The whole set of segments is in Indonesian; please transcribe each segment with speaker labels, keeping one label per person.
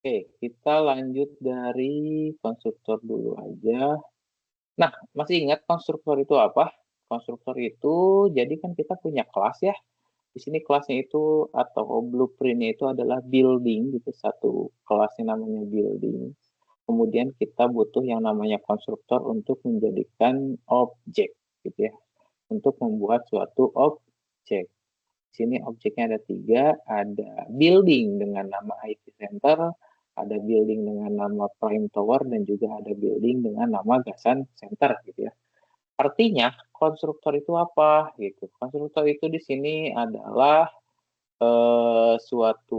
Speaker 1: Oke, kita lanjut dari konstruktor dulu aja. Nah, masih ingat konstruktor itu apa? Konstruktor itu, jadi kan kita punya kelas ya. Di sini kelasnya itu atau blueprint-nya itu adalah building gitu, satu kelasnya namanya building. Kemudian kita butuh yang namanya konstruktor untuk menjadikan objek gitu ya, untuk membuat suatu objek. Di sini objeknya ada 3, ada building dengan nama IT Center, ada building dengan nama Prime Tower, dan juga ada building dengan nama Gasan Center gitu ya. Artinya, konstruktor itu apa gitu? Konstruktor itu di sini adalah suatu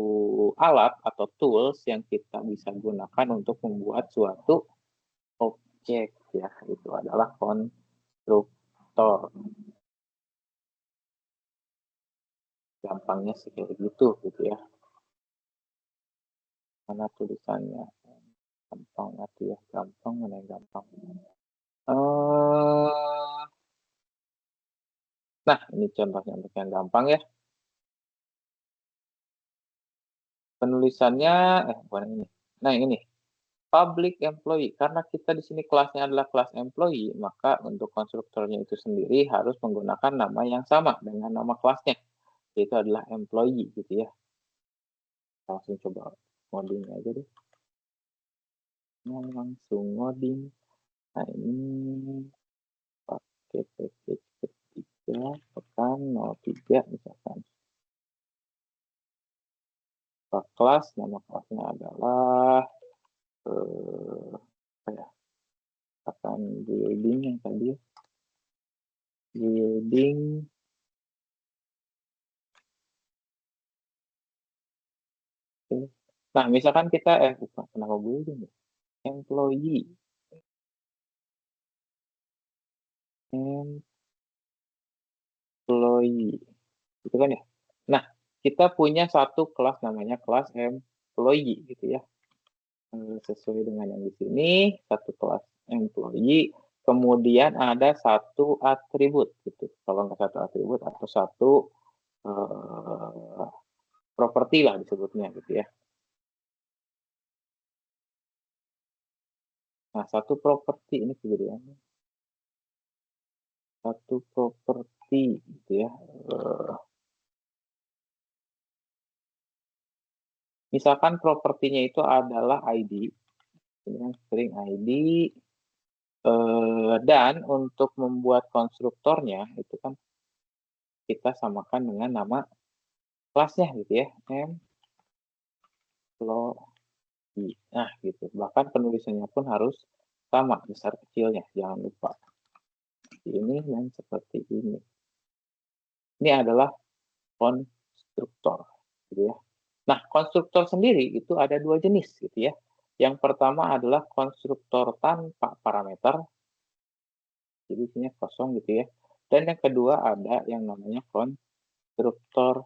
Speaker 1: alat atau tools yang kita bisa gunakan untuk membuat suatu objek ya. Itu adalah konstruktor. Gampangnya sih kayak gitu ya. Mana tulisannya? Gampang atau ya gampang, mana yang gampang? Nah, ini contohnya untuk yang gampang ya. Penulisannya, bukan ini. Nah, yang ini. Public employee. Karena kita di sini kelasnya adalah kelas employee, maka untuk konstruktornya itu sendiri harus menggunakan nama yang sama dengan nama kelasnya. Yaitu adalah employee gitu ya. Langsung coba ngoding aja deh. Langsung ngoding. Nah, ini pakai package ketiga, tekan 03 misalkan. Kelas, nama kelasnya adalah apa ya? Akan building yang tadi. Building Nah, misalkan kita bukan kenapa building ya? Employee. Employee. Gitu kan ya? Nah, kita punya satu kelas namanya kelas employee gitu ya. Sesuai dengan yang di sini, satu kelas employee, kemudian ada satu atribut gitu. Kalau nggak satu atribut atau satu properti lah disebutnya gitu ya. Nah, satu properti ini kegedeannya. Satu properti gitu ya. Misalkan propertinya itu adalah ID, dengan string ID, dan untuk membuat konstruktornya itu kan kita samakan dengan nama kelasnya gitu ya, employee. Nah gitu, bahkan penulisannya pun harus sama besar kecilnya, jangan lupa. Ini dan seperti ini. Ini adalah konstruktor gitu ya. Nah, konstruktor sendiri itu ada 2 jenis gitu ya. Yang pertama adalah konstruktor tanpa parameter, jadi isinya kosong gitu ya. Dan yang kedua ada yang namanya konstruktor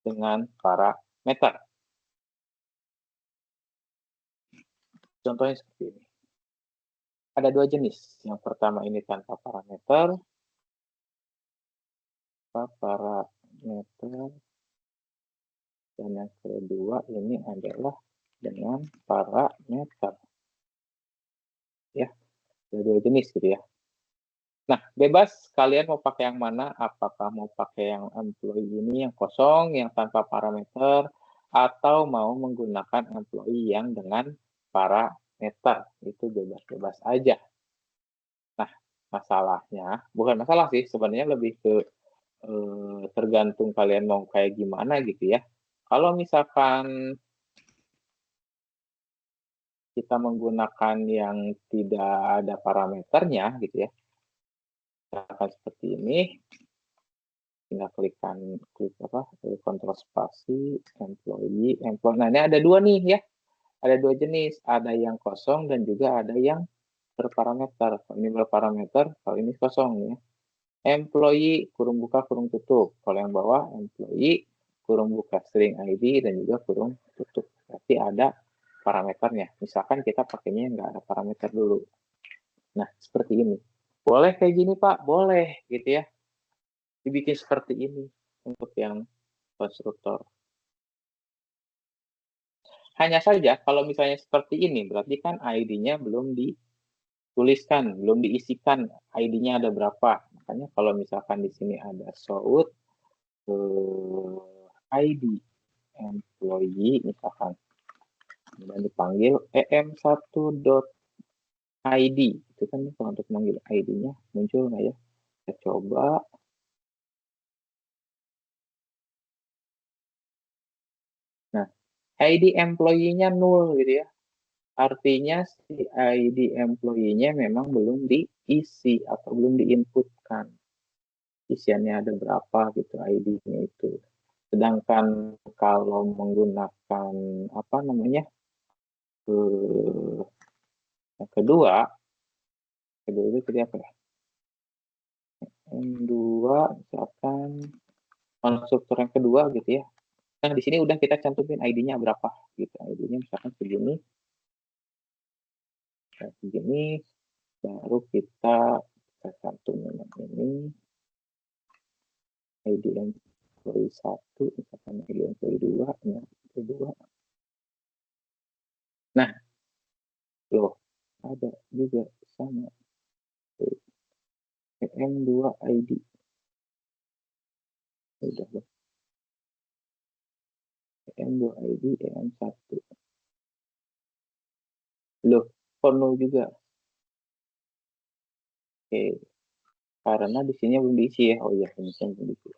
Speaker 1: dengan parameter. Contohnya seperti ini. Ada 2 jenis. Yang pertama ini tanpa parameter. Dan yang kedua ini adalah dengan parameter. Ya, ada 2 jenis gitu ya. Nah, bebas kalian mau pakai yang mana, apakah mau pakai yang employee ini yang kosong, yang tanpa parameter, atau mau menggunakan employee yang dengan parameter, itu bebas-bebas aja. Nah, masalahnya, bukan masalah sih, sebenarnya lebih ke tergantung kalian mau kayak gimana gitu ya. Kalau misalkan kita menggunakan yang tidak ada parameternya gitu ya, misalkan seperti ini, tinggal klik kontrol spasi, employee. Nah, ini ada 2 nih ya, ada 2 jenis, ada yang kosong dan juga ada yang berparameter. Kalau ini berparameter, kalau ini kosong ya. Employee, kurung buka, kurung tutup. Kalau yang bawah, employee, kurung buka, string ID, dan juga kurung tutup. Berarti ada parameternya. Misalkan kita pakainya nggak ada parameter dulu. Nah, seperti ini. Boleh kayak gini, Pak? Boleh, gitu ya. Dibikin seperti ini untuk yang konstruktor. hanya saja kalau misalnya seperti ini, berarti kan ID-nya belum dituliskan, belum diisikan ID-nya ada berapa. Makanya kalau misalkan di sini ada show ID employee misalkan, dan dipanggil em1.id, itu kan kalau untuk manggil ID-nya muncul nggak ya? Kita coba. Nah, ID employee-nya 0 gitu ya. Artinya si ID employee-nya memang belum diisi atau belum diinputkan. Isiannya ada berapa gitu ID-nya itu. Sedangkan kalau menggunakan apa namanya? Yang kedua itu tadi apa ya? Yang kedua misalkan konstruktor yang kedua gitu ya. Nah, di sini udah kita cantumin ID-nya berapa gitu. ID-nya misalkan segini. Segini, baru kita cantumin yang ini. ID employee 1, misalkan ID employee 2, ya, employee 2. Nah, loh, ada juga sama. EM2 ID. Udah loh. EM2 ID, EM1. Loh, kok no juga? Oke, karena di sini belum diisi ya. Oh iya, ini belum diisi.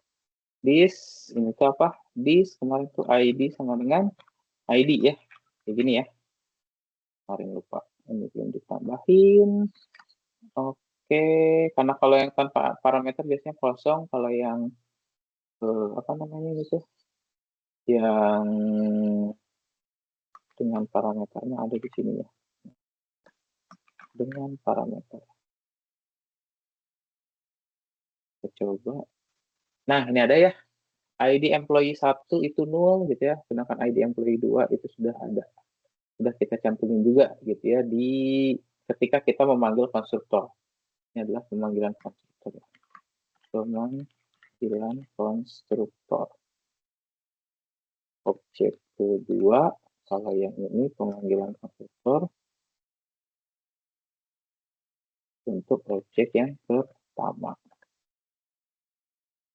Speaker 1: This, ini tuh apa? This, kemarin tuh ID sama dengan ID ya. Kayak gini ya. Kemarin lupa. Ini belum ditambahin. Oke, karena kalau yang tanpa parameter biasanya kosong. Kalau yang apa namanya itu? Yang dengan parameternya ada di sini ya. Dengan parameter. Kita coba. Nah, ini ada ya. ID employee 1 itu 0 gitu ya. Sedangkan ID employee 2 itu sudah ada. Sudah kita cantumin juga gitu ya di ketika kita memanggil konstruktor. Ini adalah pemanggilan konstruktor. Pemanggilan konstruktor. Objek kedua, kalau yang ini pemanggilan konstruktor untuk objek yang pertama.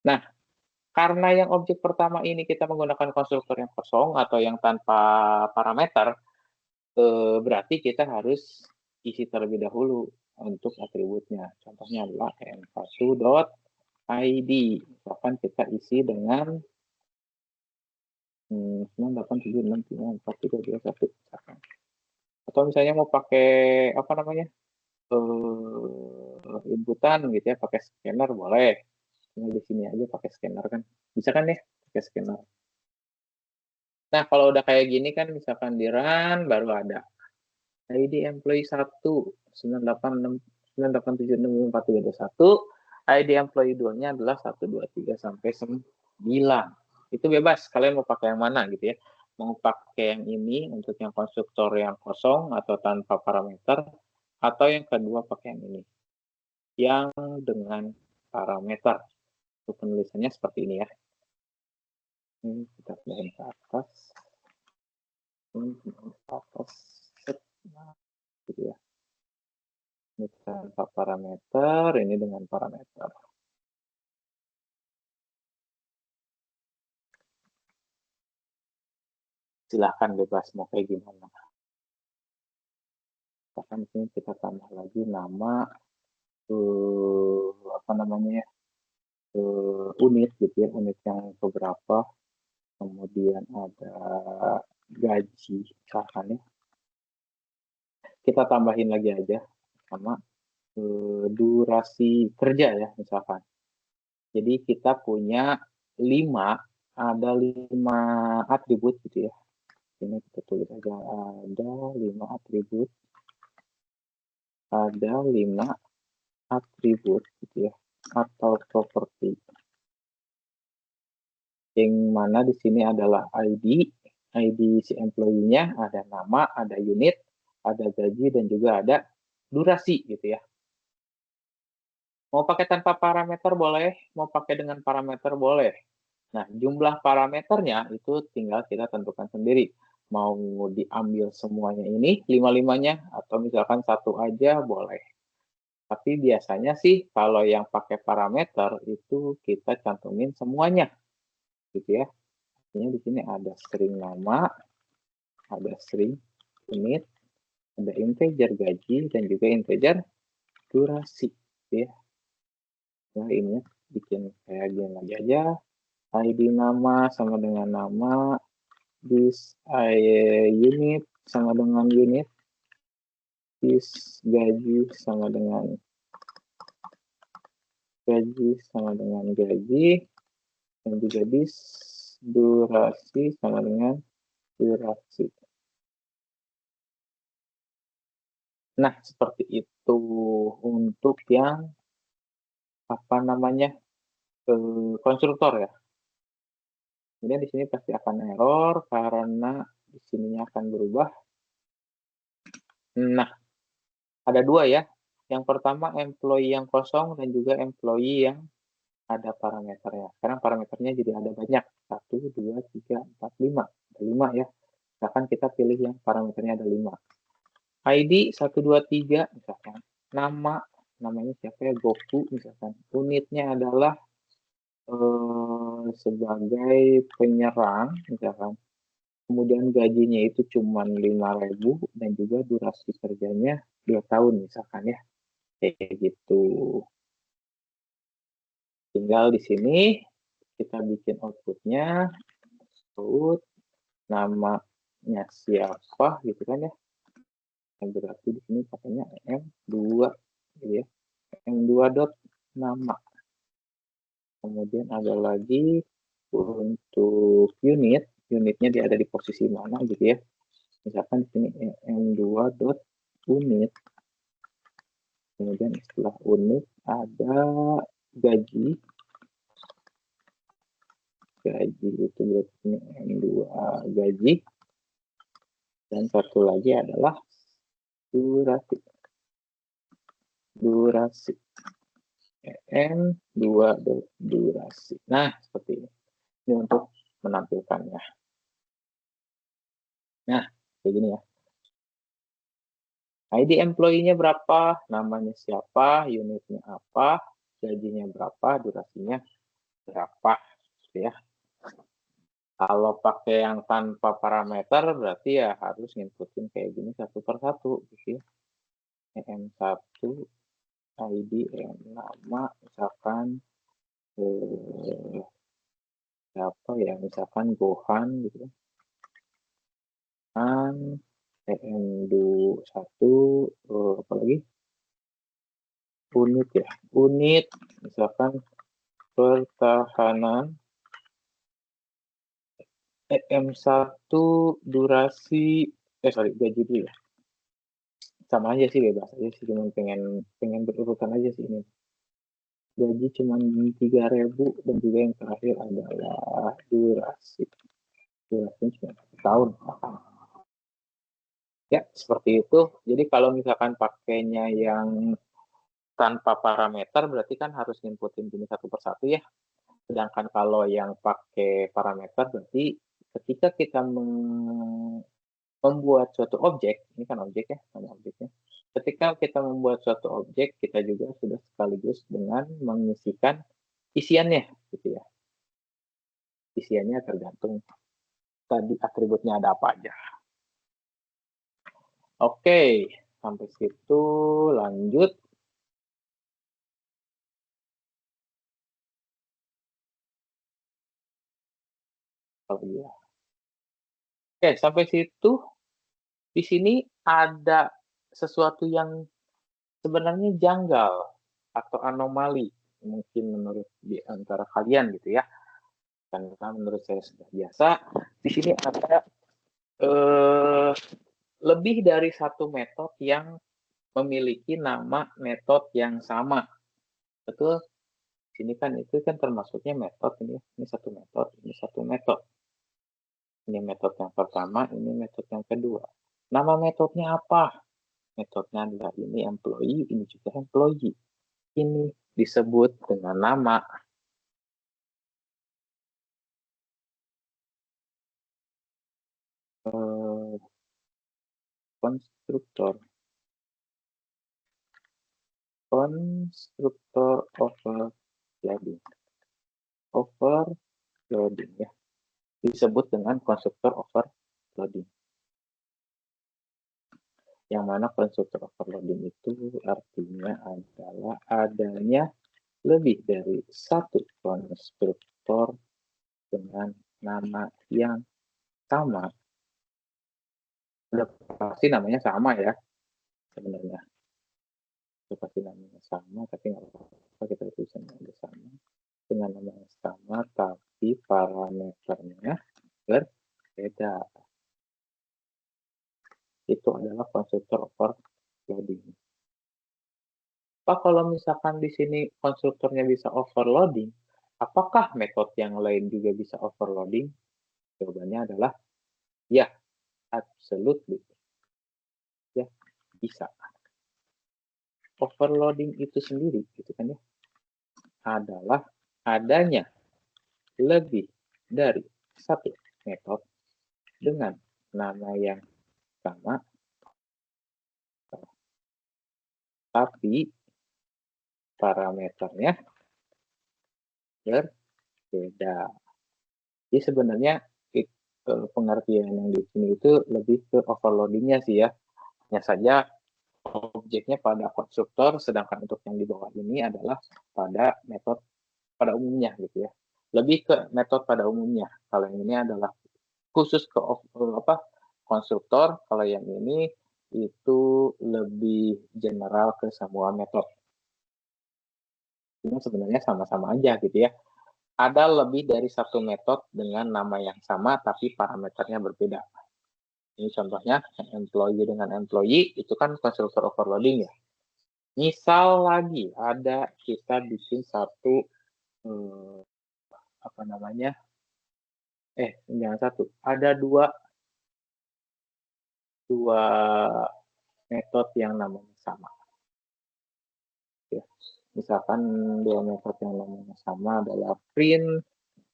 Speaker 1: Nah, karena yang objek pertama ini kita menggunakan konstruktor yang kosong atau yang tanpa parameter, berarti kita harus isi terlebih dahulu untuk atributnya. Contohnya adalah em1.id. Misalkan kita isi dengan 987634321. Atau misalnya mau pakai apa namanya? Inputan gitu ya, pakai scanner boleh. Ini di sini aja pakai scanner kan. Bisa kan ya pakai scanner. Nah, kalau udah kayak gini kan misalkan di run baru ada ID employee 1 9876431, ID employee 2-nya adalah 123 sampai 9. Itu bebas, kalian mau pakai yang mana gitu ya. Mau pakai yang ini untuk yang konstruktor yang kosong atau tanpa parameter, atau yang kedua pakai yang ini. Yang dengan parameter. Untuk penulisannya seperti ini ya. Ini kita pindahin ke atas. Ini ke atas. Nah, gitu ya. Ini tanpa parameter, ini dengan parameter. Silahkan bebas mau kayak gimana. Bahkan sini kita tambah lagi nama apa namanya ya, unit gitu ya, unit yang beberapa, kemudian ada gaji misalkan ya, kita tambahin lagi aja sama durasi kerja ya misalkan. Jadi kita punya 5, ada 5 atribut gitu ya. Ini kita tulis aja ada 5 atribut. Ada 5 atribut gitu ya, atau properti. Yang mana di sini adalah ID si employee-nya, ada nama, ada unit, ada gaji, dan juga ada durasi gitu ya. Mau pakai tanpa parameter boleh, mau pakai dengan parameter boleh. Nah, jumlah parameternya itu tinggal kita tentukan sendiri. mau diambil semuanya ini, 5-5-nya, atau misalkan satu aja boleh. Tapi biasanya sih kalau yang pakai parameter itu kita cantumin semuanya, gitu ya. Artinya di sini ada string nama, ada string unit, ada integer gaji, dan juga integer durasi, gitu ya. Nah, ini bikin kayak gini lagi aja. ID nama sama dengan nama, this unit sama dengan unit, this gaji sama dengan gaji, dan juga this durasi sama dengan durasi. Nah, seperti itu untuk yang apa namanya konstruktor ya. Kemudian di sini pasti akan error karena di sininya akan berubah. Nah, ada dua ya. Yang pertama employee yang kosong dan juga employee yang ada parameternya. Sekarang parameternya jadi ada banyak. 1, 2, 3, 4, 5. Ada 5 ya. Misalkan kita pilih yang parameternya ada 5. ID 1, 2, 3 misalkan. Namanya siapa ya? Goku misalkan. Unitnya adalah sebagai penyerang misalkan. Kemudian gajinya itu cuma 5.000 dan juga durasi kerjanya 2 tahun misalkan ya. Kayak gitu. Tinggal di sini kita bikin outputnya, output namanya siapa gitu kan ya. Yang berarti di sini pakainya M2 gitu ya. M2 dot nama. Kemudian ada lagi untuk unitnya dia ada di posisi mana gitu ya. Misalkan di sini M2 dot unit. Kemudian setelah unit ada gaji itu berarti ini M2 gaji, dan satu lagi adalah durasi M2 durasi. Nah, seperti ini. Ini untuk menampilkannya. Nah, kayak gini ya. ID employee-nya berapa, namanya siapa, unitnya apa, gajinya berapa, durasinya berapa, gitu ya. Kalau pakai yang tanpa parameter, berarti ya harus nginputin kayak gini satu per satu, gitu ya. M1, ID, nama, misalkan siapa ya, misalkan Gohan, gitu ya. EM21, apa lagi? Unit ya, unit, misalkan pertahanan, EM1 durasi, gaji dulu ya. Sama aja sih, bebas aja sih, cuma pengen berurutan aja sih ini. Gaji cuma 3.000 dan juga yang terakhir adalah durasi. Durasinya cuma 1 tahun. Ya, seperti itu. Jadi kalau misalkan pakainya yang tanpa parameter, berarti kan harus inputin gini satu per satu ya. Sedangkan kalau yang pakai parameter, berarti ketika kita membuat suatu objek, ini kan objek ya, nama objeknya. Ketika kita membuat suatu objek, kita juga sudah sekaligus dengan mengisikan isiannya, gitu ya. Isiannya tergantung tadi atributnya ada apa aja. Oke, sampai situ lanjut. Oh iya. Oke, sampai situ di sini ada sesuatu yang sebenarnya janggal atau anomali mungkin menurut di antara kalian gitu ya. Karena menurut saya sudah biasa. Di sini ada lebih dari satu metode yang memiliki nama metode yang sama. Betul? Sini kan itu kan termasuknya metode ini, ini satu metode, ini satu metode. Ini metode yang pertama, ini metode yang kedua. Nama metodenya apa? Metodenya adalah ini employee, ini juga employee. Ini disebut dengan nama. eh, konstruktor konstruktor overloading ya, disebut dengan konstruktor overloading. Yang mana konstruktor overloading itu artinya adalah adanya lebih dari satu konstruktor dengan nama yang sama. Udah pasti namanya sama ya sebenarnya. Udah pasti namanya sama, tapi nggak apa-apa, kita tulis namanya sama. Dengan nama yang sama, tapi parameternya berbeda. Itu adalah konstruktor overloading. Pak, kalau misalkan di sini konstruktornya bisa overloading, apakah metode yang lain juga bisa overloading? Jawabannya adalah ya, absolutely. Ya, bisa. Overloading itu sendiri, gitu kan ya, adalah adanya lebih dari satu metode dengan nama yang sama, tapi parameternya berbeda. Jadi sebenarnya pengertian yang di sini itu lebih ke overloadingnya sih ya. Hanya saja objeknya pada konstruktor, sedangkan untuk yang di bawah ini adalah pada metode pada umumnya gitu ya. Lebih ke metode pada umumnya. Kalau yang ini adalah khusus ke konstruktor, kalau yang ini itu lebih general ke semua metode. Ini sebenarnya sama-sama aja gitu ya. Ada lebih dari satu metode dengan nama yang sama tapi parameternya berbeda. Ini contohnya employee dengan employee itu kan konstruktor overloading ya. Misal lagi ada kita bikin satu apa namanya? Jangan satu. Ada dua metode yang namanya sama. Ya. Misalkan dua metode yang namanya sama adalah print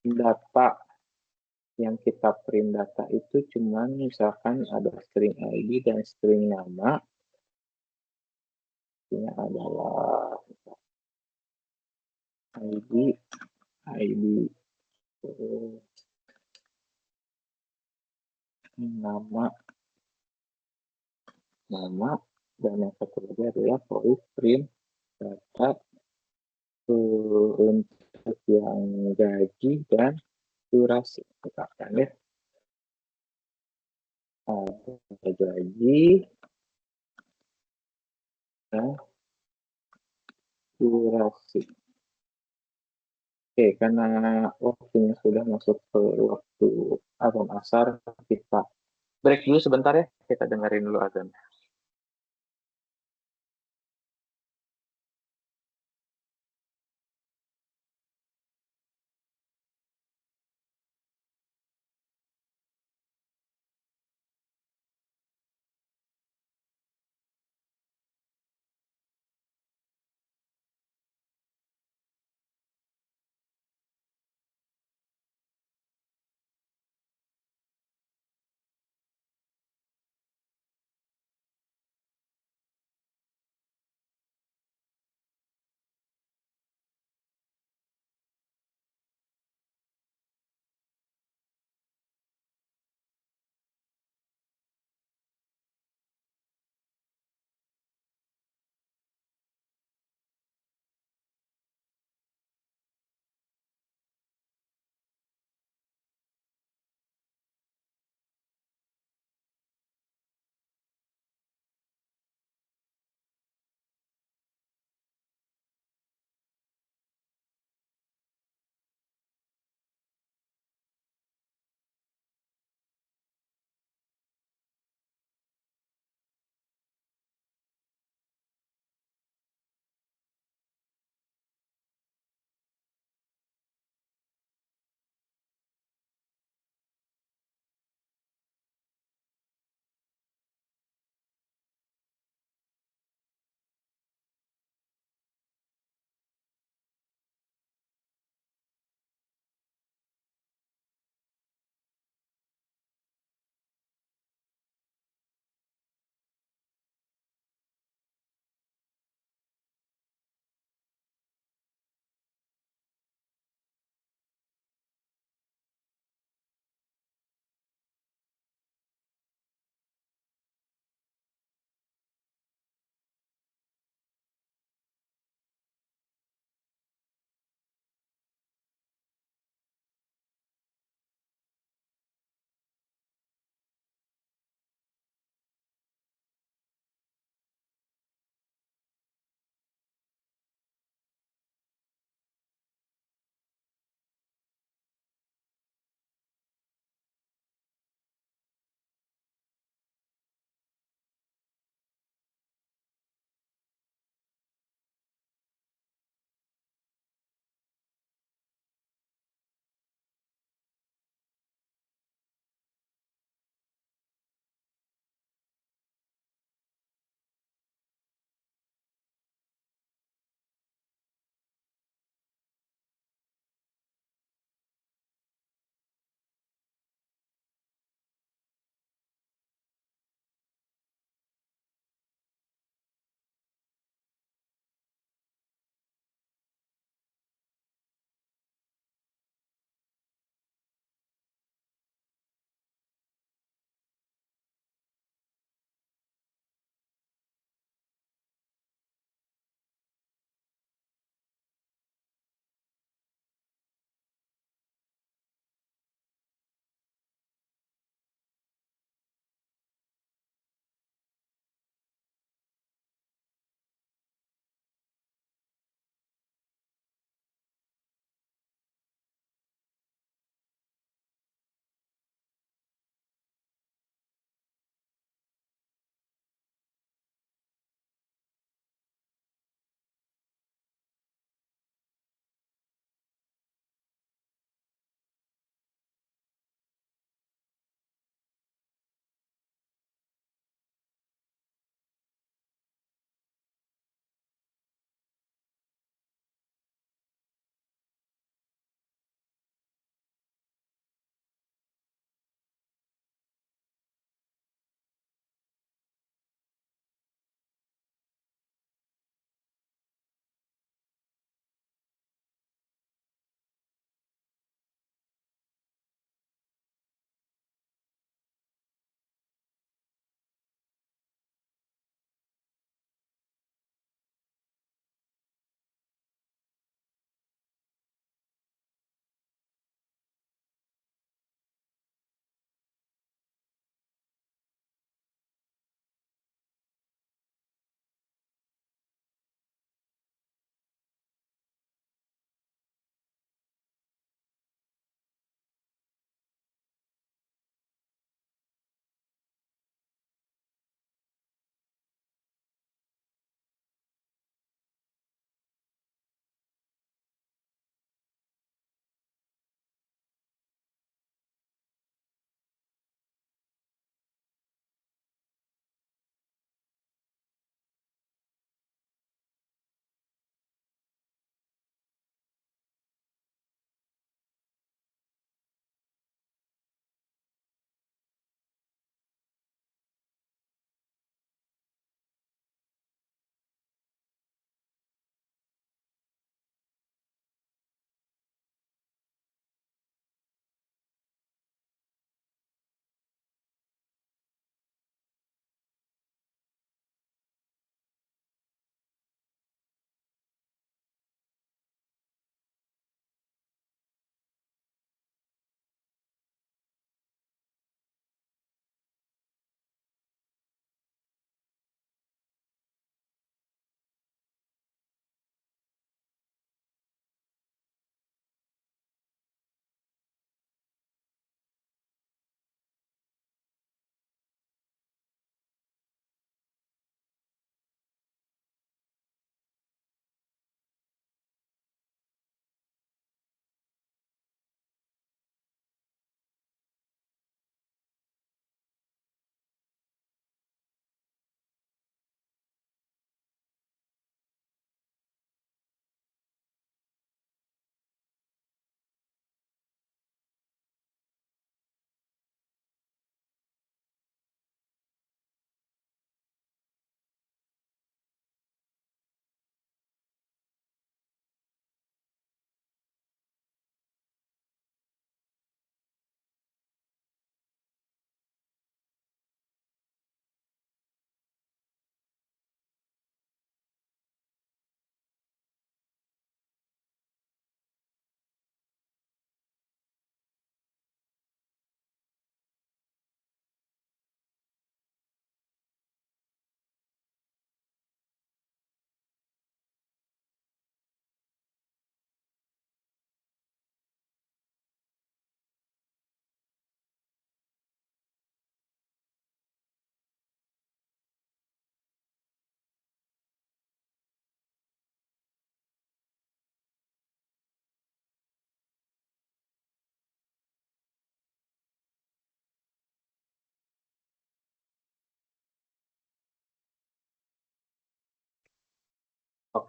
Speaker 1: data. Yang kita print data itu cuman misalkan ada string ID dan string nama. Ini adalah ID nama dan yang satu lagi adalah void print data untuk yang gaji dan durasi. Misalkan ya, gaji dan durasi. Oke, karena waktunya sudah masuk ke waktu azan asar, kita break dulu sebentar ya. Kita dengerin dulu azan.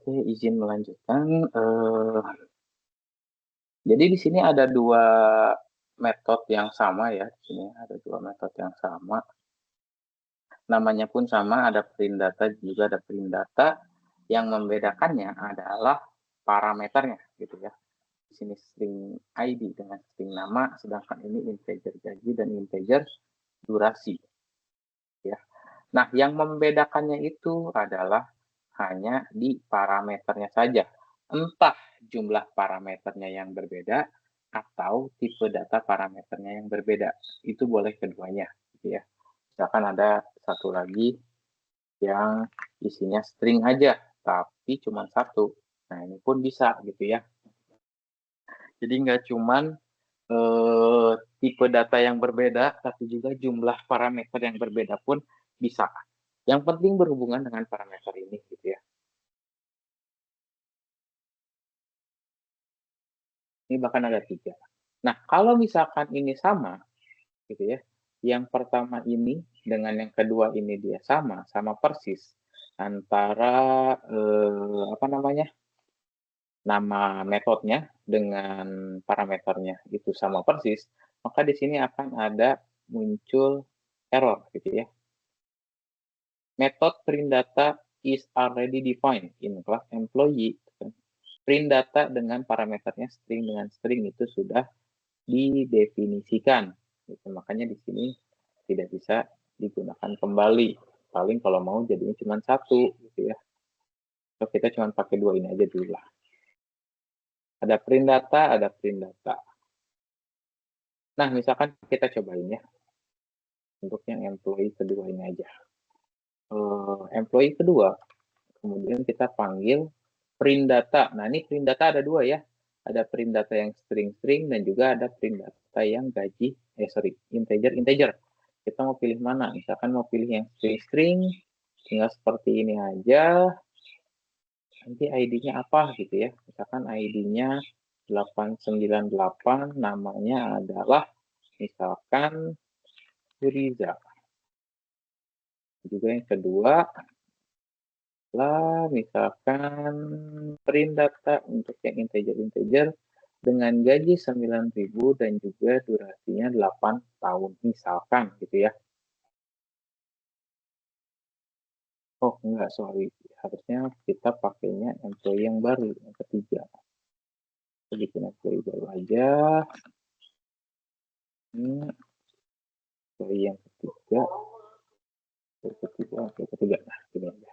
Speaker 1: Oke, izin melanjutkan. Jadi di sini ada 2 metode yang sama ya, di sini ada 2 metode yang sama. Namanya pun sama, ada print data juga ada print data. Yang membedakannya adalah parameternya gitu ya. Di sini string ID dengan string nama, sedangkan ini integer gaji dan integer durasi ya. Nah, yang membedakannya itu adalah hanya di parameternya saja. Entah jumlah parameternya yang berbeda atau tipe data parameternya yang berbeda. Itu boleh keduanya gitu ya. Misalkan ada satu lagi yang isinya string aja, tapi cuma satu. Nah, ini pun bisa gitu ya. Jadi nggak cuman tipe data yang berbeda, tapi juga jumlah parameter yang berbeda pun bisa. Yang penting berhubungan dengan parameter ini gitu ya. Ini bahkan ada 3. Nah, kalau misalkan ini sama gitu ya, yang pertama ini dengan yang kedua ini dia sama, sama persis antara, apa namanya, nama metodenya dengan parameternya itu sama persis, maka di sini akan ada muncul error gitu ya. Method print data is already defined in class employee. Print data dengan parameternya string dengan string itu sudah didefinisikan. Gitu. Makanya di sini tidak bisa digunakan kembali. Paling kalau mau jadinya cuma satu, gitu ya. So, kita cuma pakai 2 ini aja dulu lah. Ada print data, ada print data. Nah, misalkan kita cobain ya. Untuk yang employee kedua ini aja. Employee kedua, kemudian kita panggil print data. Nah, ini print data ada 2 ya. Ada print data yang string-string dan juga ada print data yang gaji, integer. Kita mau pilih mana? Misalkan mau pilih yang string-string, tinggal seperti ini aja. Nanti ID-nya apa gitu ya. Misalkan ID-nya 898, namanya adalah misalkan Riza. Juga yang kedua, misalkan print data untuk yang integer dengan gaji 9.000 dan juga durasinya 8 tahun misalkan gitu ya. Oh enggak, sorry. Harusnya kita pakainya employee yang baru, yang ketiga. Kita bikin employee baru aja. Ini employee yang ketiga. Ketiga. Nah, ini aja.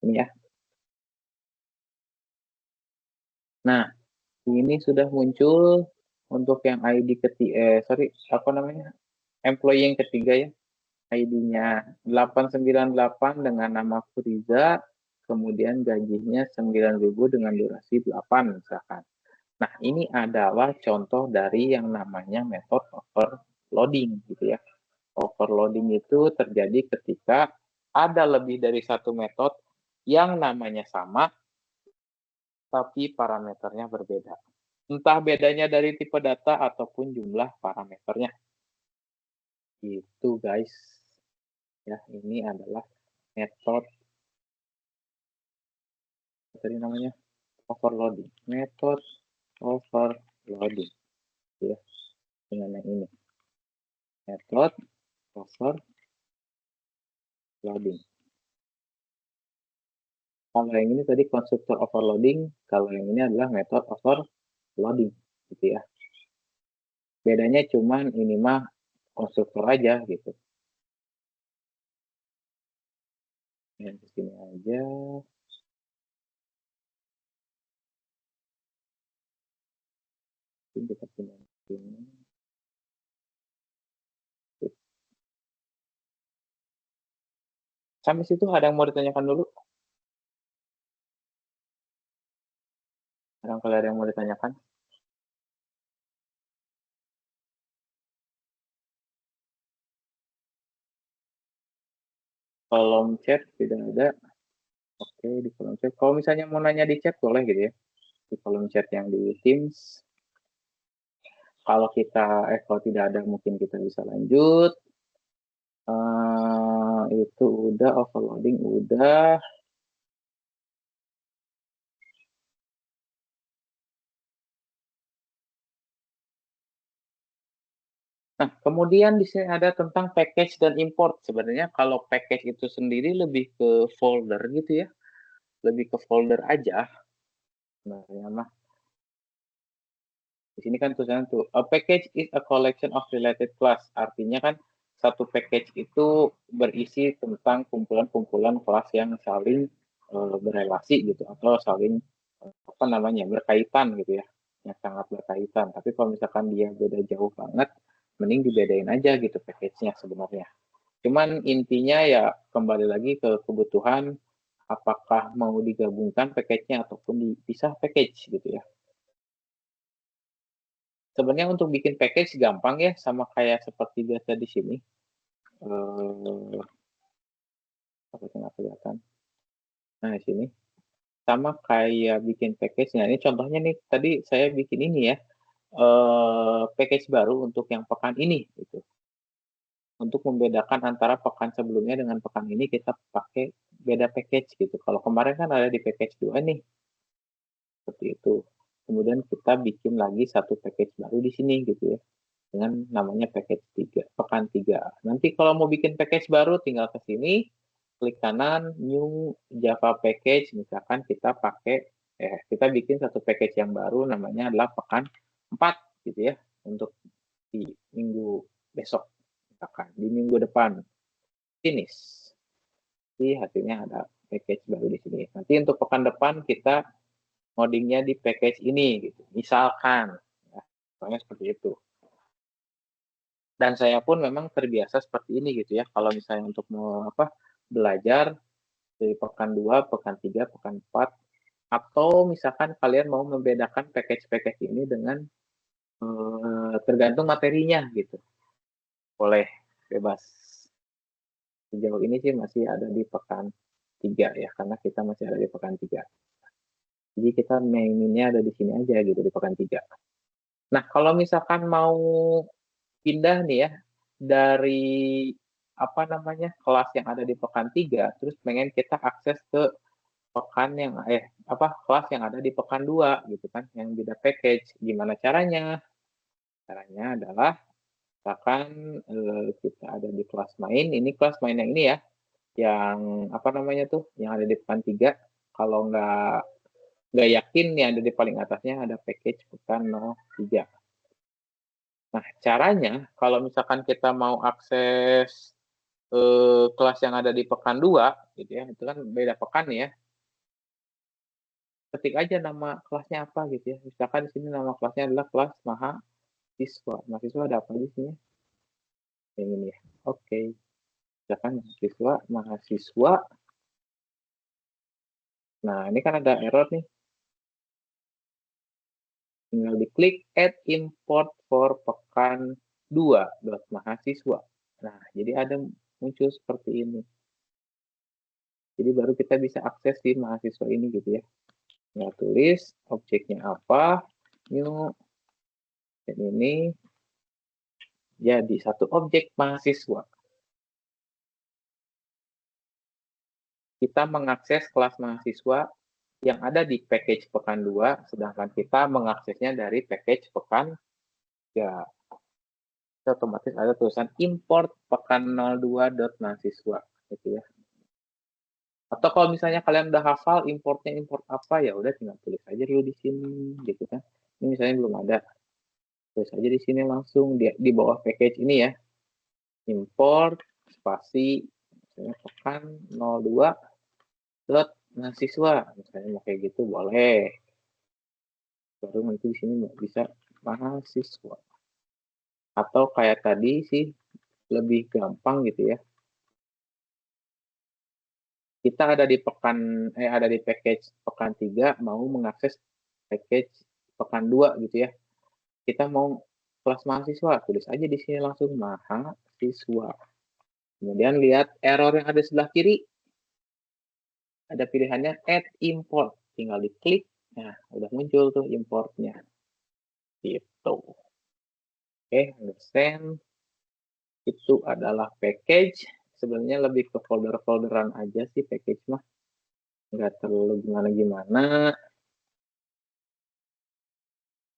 Speaker 1: Ini ya. Nah, ini sudah muncul untuk yang ID employee yang ketiga ya. ID-nya 898 dengan nama Furiza, kemudian gajinya 9.000 dengan durasi 8 misalkan. Nah, ini adalah contoh dari yang namanya metode overloading gitu ya. Overloading itu terjadi ketika ada lebih dari satu metode yang namanya sama, tapi parameternya berbeda. Entah bedanya dari tipe data ataupun jumlah parameternya. Itu guys. Ya, ini adalah metode tadi namanya overloading. Metode overloading ya. Dengan yang ini. Metode overloading. Kalau yang ini tadi konstruktor overloading, kalau yang ini adalah metode overloading gitu ya. Bedanya cuman ini mah konstruktor aja gitu. Yang di sini aja. Ini kita pindah ke sini. Sampai situ ada yang mau ditanyakan dulu? Barangkali ada yang mau ditanyakan? Kolom chat tidak ada. Oke, di kolom chat. Kalau misalnya mau nanya di chat boleh gitu ya. Di kolom chat yang di Teams. Kalau tidak ada mungkin kita bisa lanjut. Itu udah, overloading udah. Nah, kemudian di sini ada tentang package dan import. Sebenarnya kalau package itu sendiri lebih ke folder gitu ya, lebih ke folder aja. Sebenarnya mah di sini kan tulisannya tuh, a package is a collection of related class. Artinya kan satu package itu berisi tentang kumpulan-kumpulan kelas yang saling berelasi gitu atau saling apa namanya berkaitan gitu ya, yang sangat berkaitan. Tapi kalau misalkan dia beda jauh banget, mending dibedain aja gitu package-nya sebenarnya. Cuman intinya ya kembali lagi ke kebutuhan apakah mau digabungkan package-nya ataupun dipisah package gitu ya. Sebenarnya untuk bikin package gampang ya, sama kayak seperti biasa di sini. Apa nggak kelihatan? Nah, di sini sama kayak bikin package. Nah, ini contohnya nih, tadi saya bikin ini ya, package baru untuk yang pekan ini gitu. Untuk membedakan antara pekan sebelumnya dengan pekan ini kita pakai beda package gitu. Kalau kemarin kan ada di package 2 nih, seperti itu. Kemudian kita bikin lagi satu package baru di sini gitu ya, dengan namanya package 3, pekan 3. Nanti kalau mau bikin package baru tinggal ke sini, klik kanan, new Java package, misalkan kita bikin satu package yang baru namanya adalah pekan 4 gitu ya, untuk di minggu besok, misalkan di minggu depan, finish. Jadi hasilnya ada package baru di sini. Nanti untuk pekan depan kita ngodingnya di package ini gitu, misalkan. Ya, soalnya seperti itu. Dan saya pun memang terbiasa seperti ini gitu ya, kalau misalnya untuk belajar dari pekan 2, pekan 3, pekan 4, atau misalkan kalian mau membedakan package-package ini dengan tergantung materinya gitu. Boleh, bebas. Sejauh ini sih masih ada di pekan 3 ya, karena kita masih ada di pekan 3. Jadi kita maininnya ada di sini aja gitu, di pekan 3. Nah, kalau misalkan mau pindah nih ya, dari kelas yang ada di pekan 3, terus pengen kita akses ke pekan yang kelas yang ada di pekan 2 gitu kan, yang beda package. Gimana caranya? Caranya adalah misalkan kita ada di kelas main, ini kelas main yang ini ya, yang yang ada di pekan 3. Kalau nggak yakin nih ada di paling atasnya ada package pekan 03. Nah, caranya kalau misalkan kita mau akses kelas yang ada di pekan 2 gitu ya, itu kan beda pekan ya. Ketik aja nama kelasnya apa gitu ya. Misalkan di sini nama kelasnya adalah kelas mahasiswa. Mahasiswa ada apa di sini? Yang ini ya. Oke. Misalkan mahasiswa. Nah, ini kan ada error nih. Tinggal diklik add import for pekan 2 mahasiswa. Nah, jadi ada muncul seperti ini. Jadi baru kita bisa akses di mahasiswa ini gitu ya. Tinggal tulis objeknya apa, new, dan ini jadi satu objek mahasiswa. Kita mengakses kelas mahasiswa yang ada di package pekan 2, sedangkan kita mengaksesnya dari package pekan 3. Otomatis ada tulisan import pekan 02.mahasiswa gitu ya. Atau kalau misalnya kalian udah hafal importnya import apa, ya udah tinggal tulis aja dulu di sini gitu kan. Ini misalnya belum ada, tulis aja di sini langsung di bawah package ini ya. Import spasi misalnya pekan 02 mahasiswa, misalnya mau kayak gitu boleh. Baru nanti di sini bisa mahasiswa. Atau kayak tadi sih lebih gampang gitu ya. Kita ada di package pekan 3 mau mengakses package pekan 2 gitu ya. Kita mau kelas mahasiswa, tulis aja di sini langsung mahasiswa. Kemudian lihat error yang ada sebelah kiri. Ada pilihannya add import. Tinggal diklik. Nah, udah muncul tuh importnya. Gitu. Oke, understand. itu adalah package. Sebenarnya lebih ke folder-folderan aja sih package mah. Nggak terlalu gimana-gimana.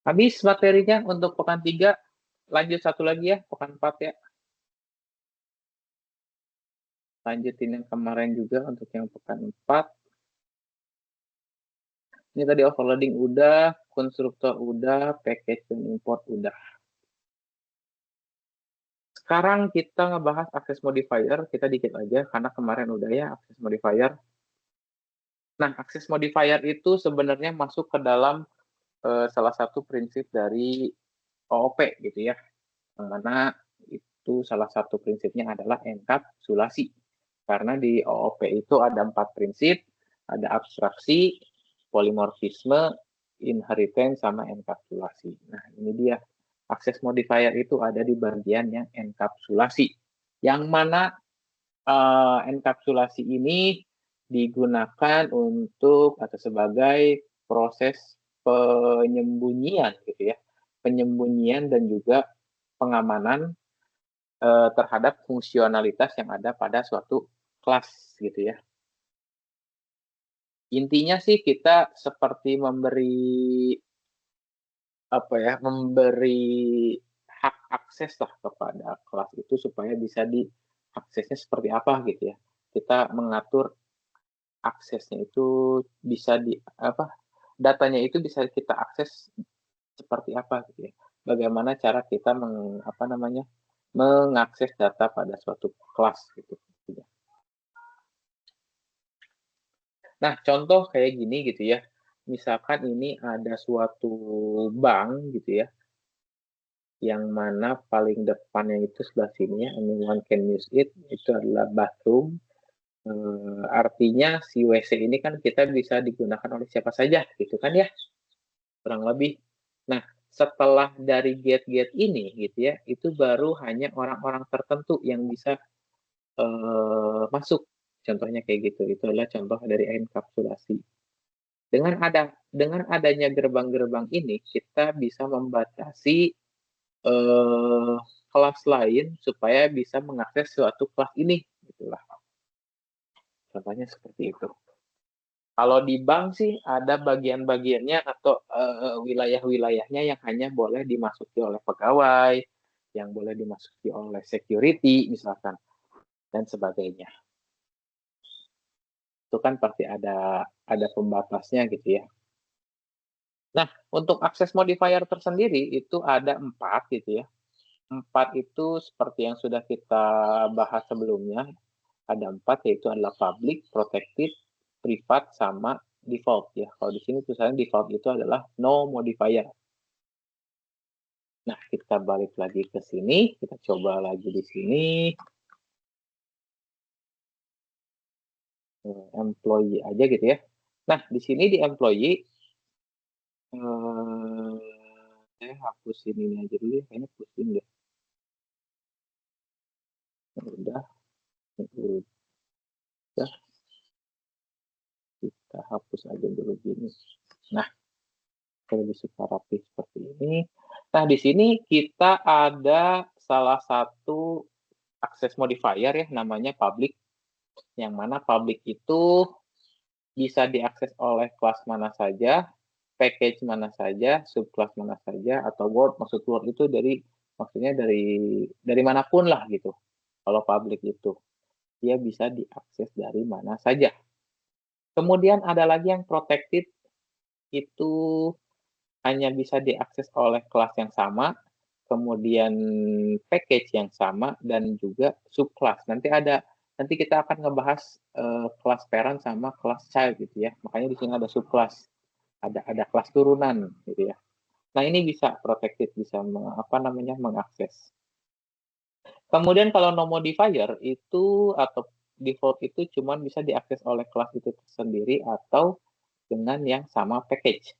Speaker 1: Habis materinya untuk pekan 3. Lanjut satu lagi ya, pekan 4 ya. Lanjutin yang kemarin juga untuk yang pekan 4. Ini tadi overloading udah, konstruktor udah, package dan import udah. Sekarang kita ngebahas access modifier, kita dikit aja karena kemarin udah ya access modifier. Nah, access modifier itu sebenarnya masuk ke dalam salah satu prinsip dari OOP gitu ya. Yang mana itu salah satu prinsipnya adalah enkapsulasi. Karena di OOP itu ada 4 prinsip, ada abstraksi, polimorfisme, inheritance, sama enkapsulasi. Nah, ini dia. Access modifier itu ada di bagian yang enkapsulasi. Yang mana enkapsulasi ini digunakan untuk atau sebagai proses penyembunyian gitu ya. Penyembunyian dan juga pengamanan terhadap fungsionalitas yang ada pada suatu kelas gitu ya. Intinya sih kita seperti memberi hak akses lah kepada kelas itu supaya bisa diaksesnya seperti apa gitu ya. Kita mengatur aksesnya itu bisa datanya itu bisa kita akses seperti apa gitu ya. Bagaimana cara kita mengakses data pada suatu kelas gitu. Nah, contoh kayak gini gitu ya. Misalkan ini ada suatu bank gitu ya, yang mana paling depannya itu sebelah sini ya, anyone can use it, itu adalah bathroom. Artinya si WC ini kan kita bisa digunakan oleh siapa saja gitu kan ya, kurang lebih. Nah, setelah dari gate-gate ini gitu ya, itu baru hanya orang-orang tertentu yang bisa masuk. Contohnya kayak gitu. Itu adalah contoh dari enkapsulasi. Dengan adanya gerbang-gerbang ini, kita bisa membatasi kelas lain supaya bisa mengakses suatu kelas ini, gitulah. Contohnya seperti itu. Kalau di bank sih ada bagian-bagiannya atau wilayah-wilayahnya yang hanya boleh dimasuki oleh pegawai, yang boleh dimasuki oleh security misalkan, dan sebagainya. Itu kan pasti ada pembatasnya gitu ya. Nah, untuk akses modifier tersendiri itu ada 4 gitu ya. 4 itu seperti yang sudah kita bahas sebelumnya. Ada 4 yaitu adalah public, protected, privat, sama default ya. Kalau di sini tulisannya default itu adalah no modifier. Nah, kita balik lagi ke sini, kita coba lagi di sini. Employee aja gitu ya. Nah, di sini di employee saya hapusin ini aja dulu ya, kayaknya pusing deh. Udah, kita hapus aja dulu gini. Nah, lebih suka rapi seperti ini. Nah, di sini kita ada salah satu akses modifier ya, namanya public. Yang mana public itu bisa diakses oleh kelas mana saja, package mana saja, subclass mana saja, atau Word. Maksud Word itu maksudnya dari manapun lah gitu. Kalau public itu, dia bisa diakses dari mana saja. Kemudian ada lagi yang protected, itu hanya bisa diakses oleh kelas yang sama, kemudian package yang sama, dan juga subclass. Nanti kita akan ngebahas kelas parent sama kelas child gitu ya. Makanya di sini ada subclass, ada kelas turunan gitu ya. Nah, ini bisa protected, bisa mengakses. Kemudian kalau no modifier itu atau default itu cuma bisa diakses oleh kelas itu sendiri atau dengan yang sama package.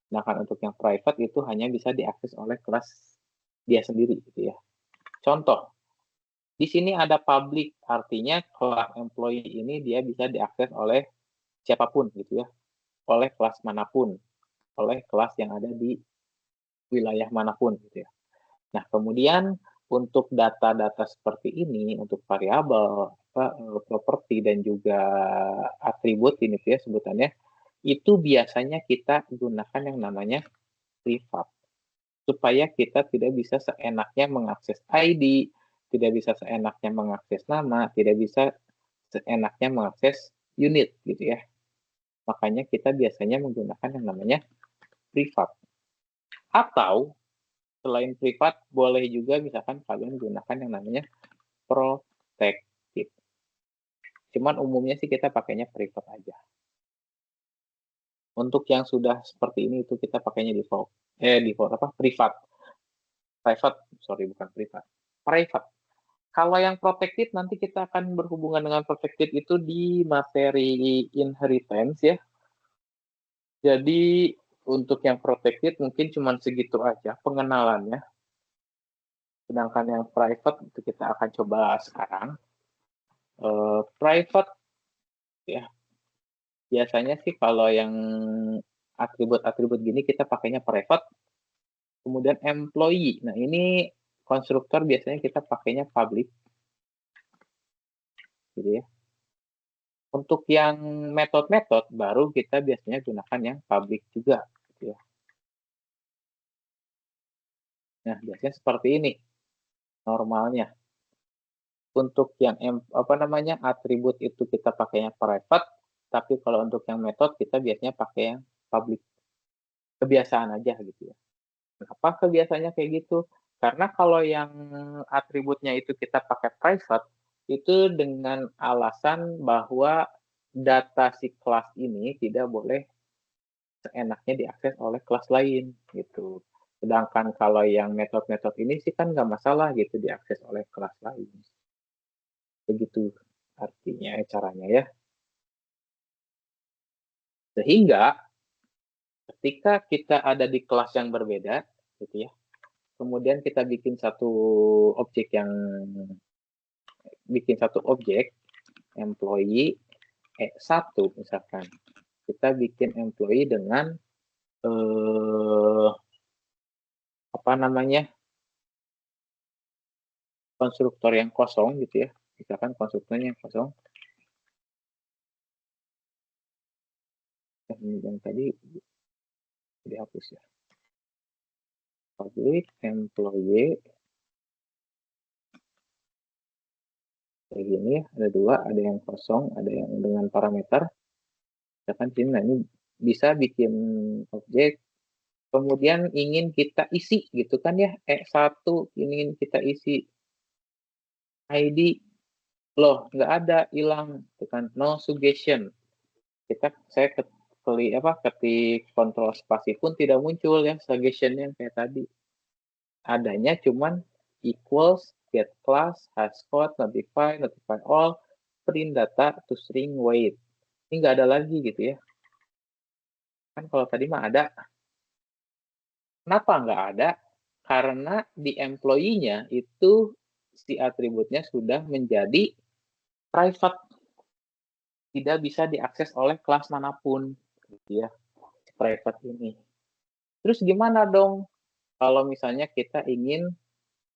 Speaker 1: Sedangkan untuk yang private itu hanya bisa diakses oleh kelas dia sendiri gitu ya. Contoh, di sini ada public, artinya kelas employee ini dia bisa diakses oleh siapapun gitu ya, oleh kelas manapun, oleh kelas yang ada di wilayah manapun gitu ya. Nah, kemudian untuk data-data seperti ini, untuk variabel, properti dan juga atribut ini tuh ya sebutannya, itu biasanya kita gunakan yang namanya privat. Supaya kita tidak bisa seenaknya mengakses ID, tidak bisa seenaknya mengakses nama, tidak bisa seenaknya mengakses unit gitu ya. Makanya kita biasanya menggunakan yang namanya privat. Atau selain privat, boleh juga misalkan kalian gunakan yang namanya protected. Cuman umumnya sih kita pakainya privat aja. Untuk yang sudah seperti ini itu kita pakainya default. Privat. Bukan privat. Private. Kalau yang protected nanti kita akan berhubungan dengan protected itu di materi inheritance ya. Jadi untuk yang protected mungkin cuma segitu aja pengenalannya. Sedangkan yang private itu kita akan coba sekarang. Private ya, biasanya sih kalau yang atribut-atribut gini kita pakainya private. Kemudian employee. Nah, ini konstruktor biasanya kita pakainya public. Gitu ya. Untuk yang metode-metode baru kita biasanya gunakan yang public juga. Gitu ya. Nah, biasanya seperti ini normalnya. Untuk yang atribut itu kita pakainya private, tapi kalau untuk yang metode kita biasanya pakai yang public. Kebiasaan aja gitu ya. Kenapa kebiasaannya kayak gitu? Karena kalau yang atributnya itu kita pakai private, itu dengan alasan bahwa data si kelas ini tidak boleh seenaknya diakses oleh kelas lain gitu. Sedangkan kalau yang metode-metode ini sih kan nggak masalah gitu diakses oleh kelas lain. Begitu artinya caranya ya. Sehingga ketika kita ada di kelas yang berbeda gitu ya, kemudian kita bikin satu objek employee satu misalkan. Kita bikin employee dengan konstruktor yang kosong gitu ya. Misalkan konstruktornya yang kosong. Yang tadi dihapus ya. Public employee kayak gini ya, ada dua, ada yang kosong, ada yang dengan parameter. Misalkan sini, nah ini bisa bikin objek, kemudian ingin kita isi gitu kan ya, E1 ingin kita isi ID, loh nggak ada, hilang, gitu kan, no suggestion. Saya ketik kontrol spasi pun tidak muncul ya suggestion-nya kayak tadi. Adanya cuman equals, get class, hashcode, notify all, print data to string weight. Ini nggak ada lagi gitu ya. Kan kalau tadi mah ada. Kenapa nggak ada? Karena di employee-nya itu si atributnya sudah menjadi private. Tidak bisa diakses oleh kelas manapun. Gitu ya, private ini. Terus gimana dong kalau misalnya kita ingin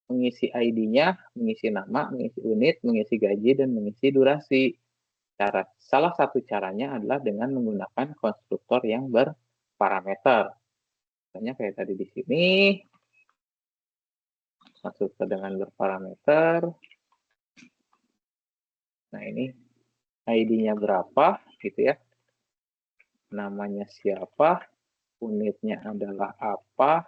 Speaker 1: mengisi ID-nya, mengisi nama, mengisi unit, mengisi gaji, dan mengisi durasi? Salah satu caranya adalah dengan menggunakan konstruktor yang berparameter. Misalnya kayak tadi di sini, konstruktor dengan berparameter. Nah ini ID-nya berapa gitu ya. Namanya siapa, unitnya adalah apa,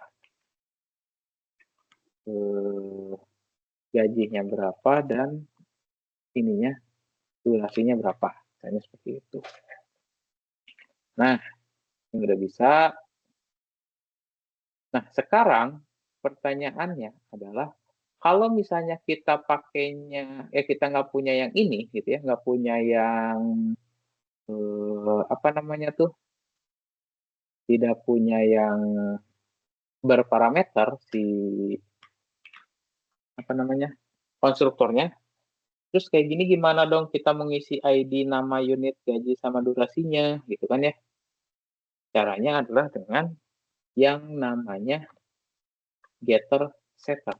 Speaker 1: gajinya berapa, dan ininya durasinya berapa. Misalnya seperti itu. Nah, ini udah bisa. Nah, sekarang pertanyaannya adalah, kalau misalnya kita pakainya, kita nggak punya yang ini, gitu ya, nggak punya yang, tidak punya yang berparameter, konstruktornya, terus kayak gini gimana dong kita mengisi ID, nama, unit, gaji, sama durasinya, gitu kan ya. Caranya adalah dengan yang namanya getter setter.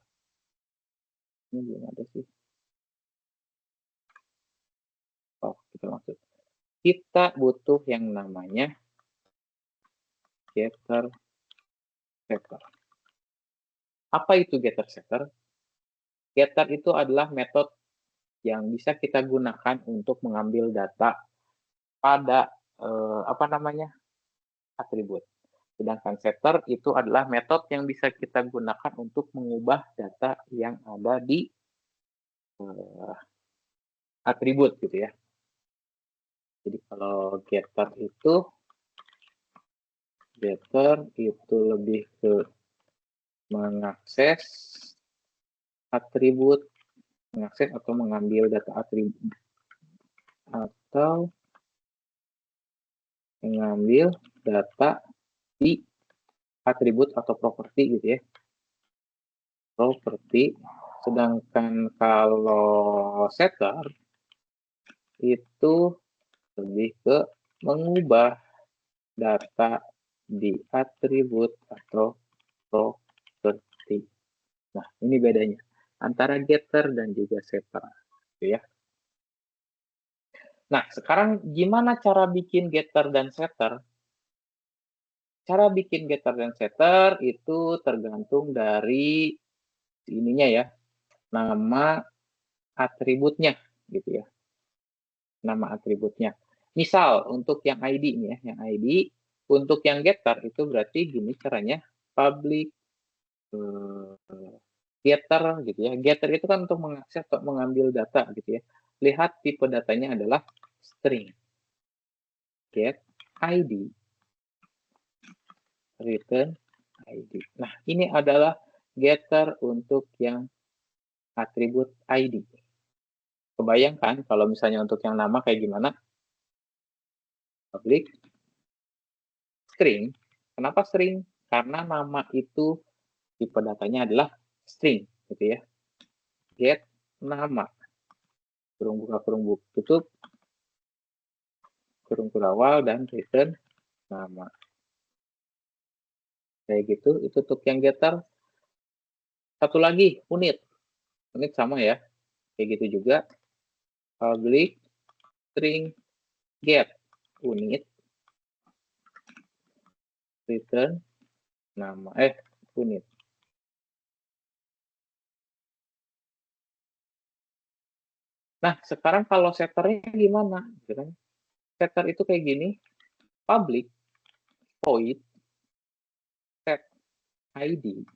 Speaker 1: Ini belum ada sih. Oh, kita masuk. Kita butuh yang namanya getter setter. Apa itu getter setter? Getter itu adalah metode yang bisa kita gunakan untuk mengambil data pada atribut. Sedangkan setter itu adalah metode yang bisa kita gunakan untuk mengubah data yang ada di atribut gitu ya. Jadi kalau getter itu lebih ke mengakses atribut, mengakses atau mengambil data atribut atau mengambil data di atribut atau properti gitu ya. Properti. Sedangkan kalau setter itu lebih ke mengubah data di atribut atau properti. Nah, ini bedanya antara getter dan juga setter, gitu ya. Nah, sekarang gimana cara bikin getter dan setter? Cara bikin getter dan setter itu tergantung dari ininya ya, nama atributnya gitu ya. Nama atributnya. Misal untuk yang ID nih ya, yang ID untuk yang getter itu berarti gini caranya, public getter gitu ya. Getter itu kan untuk mengakses atau mengambil data gitu ya. Lihat tipe datanya adalah string. Get ID return ID. Nah, ini adalah getter untuk yang atribut ID. Kebayangkan kalau misalnya untuk yang nama kayak gimana? Public string. Kenapa string? Karena nama itu tipe datanya adalah string gitu ya. Get nama kurung buka kurung tutup kurung awal dan return nama. Kayak gitu, itu untuk yang getter. Satu lagi, unit. Unit sama ya. Kayak gitu juga. Public string get unit return nama unit. Nah, sekarang kalau setternya gimana? Setter itu kayak gini, public void set ID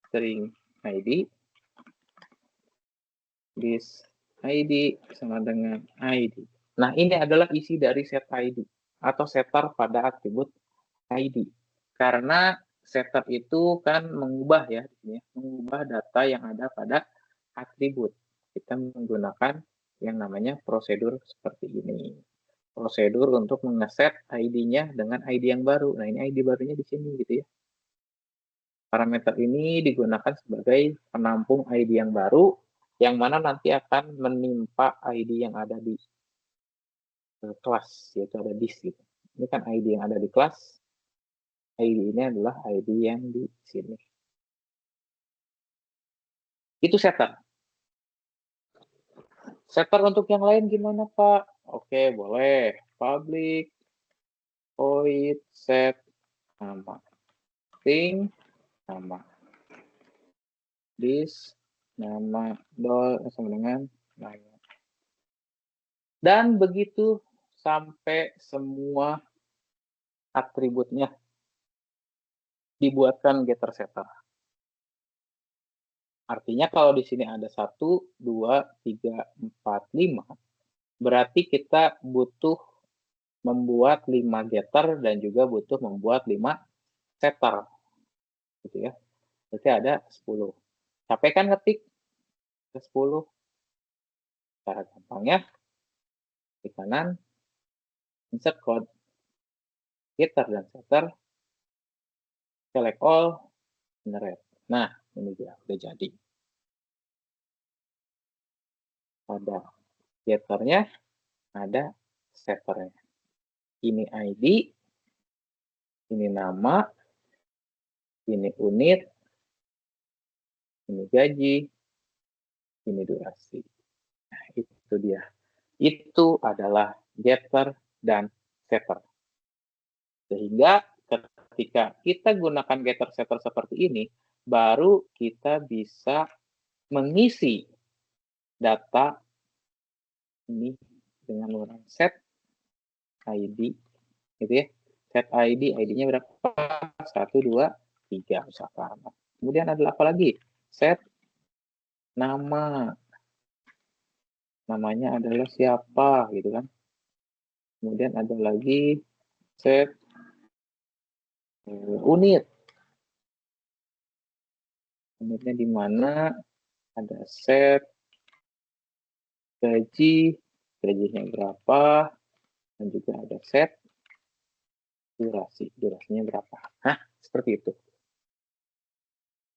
Speaker 1: string ID this ID sama dengan ID. Nah, ini adalah isi dari set ID atau setter pada atribut ID. Karena setter itu kan mengubah ya, mengubah data yang ada pada atribut. Kita menggunakan yang namanya prosedur seperti ini. Prosedur untuk mengeset ID-nya dengan ID yang baru. Nah, ini ID barunya di sini gitu ya. Parameter ini digunakan sebagai penampung ID yang baru, yang mana nanti akan menimpa ID yang ada di kelas, yaitu ada disk gitu. Ini kan ID yang ada di kelas, ID ini adalah ID yang di sini. Itu setter. Setter untuk yang lain gimana, Pak? Oke, boleh. Public void set nama. String nama. This nama sama dengan nama. Dan begitu sampai semua atributnya dibuatkan getter setter. Artinya kalau di sini ada 1, 2, 3, 4, 5, berarti kita butuh membuat 5 getter dan juga butuh membuat 5 setter. Gitu ya. Berarti ada 10. Capek kan ngetik? Ke 10. Cara gampangnya, di kanan, insert code, getter dan setter, select all, generate. Nah, ini dia, udah jadi. Ada getternya, ada setternya. Ini ID, ini nama, ini unit, ini gaji, ini durasi. Nah, itu dia. Itu adalah getter dan setter. Sehingga ketika kita gunakan getter setter seperti ini, baru kita bisa mengisi data ini dengan menggunakan set ID, gitu ya. Set ID, ID-nya berapa? 1, 2, 3 misalkan. Kemudian ada apa lagi? Set nama. Namanya adalah siapa, gitu kan. Kemudian ada lagi set unit. Unitnya di mana? Ada set gaji, gajinya berapa, dan juga ada set durasi, durasinya berapa. Nah, seperti itu.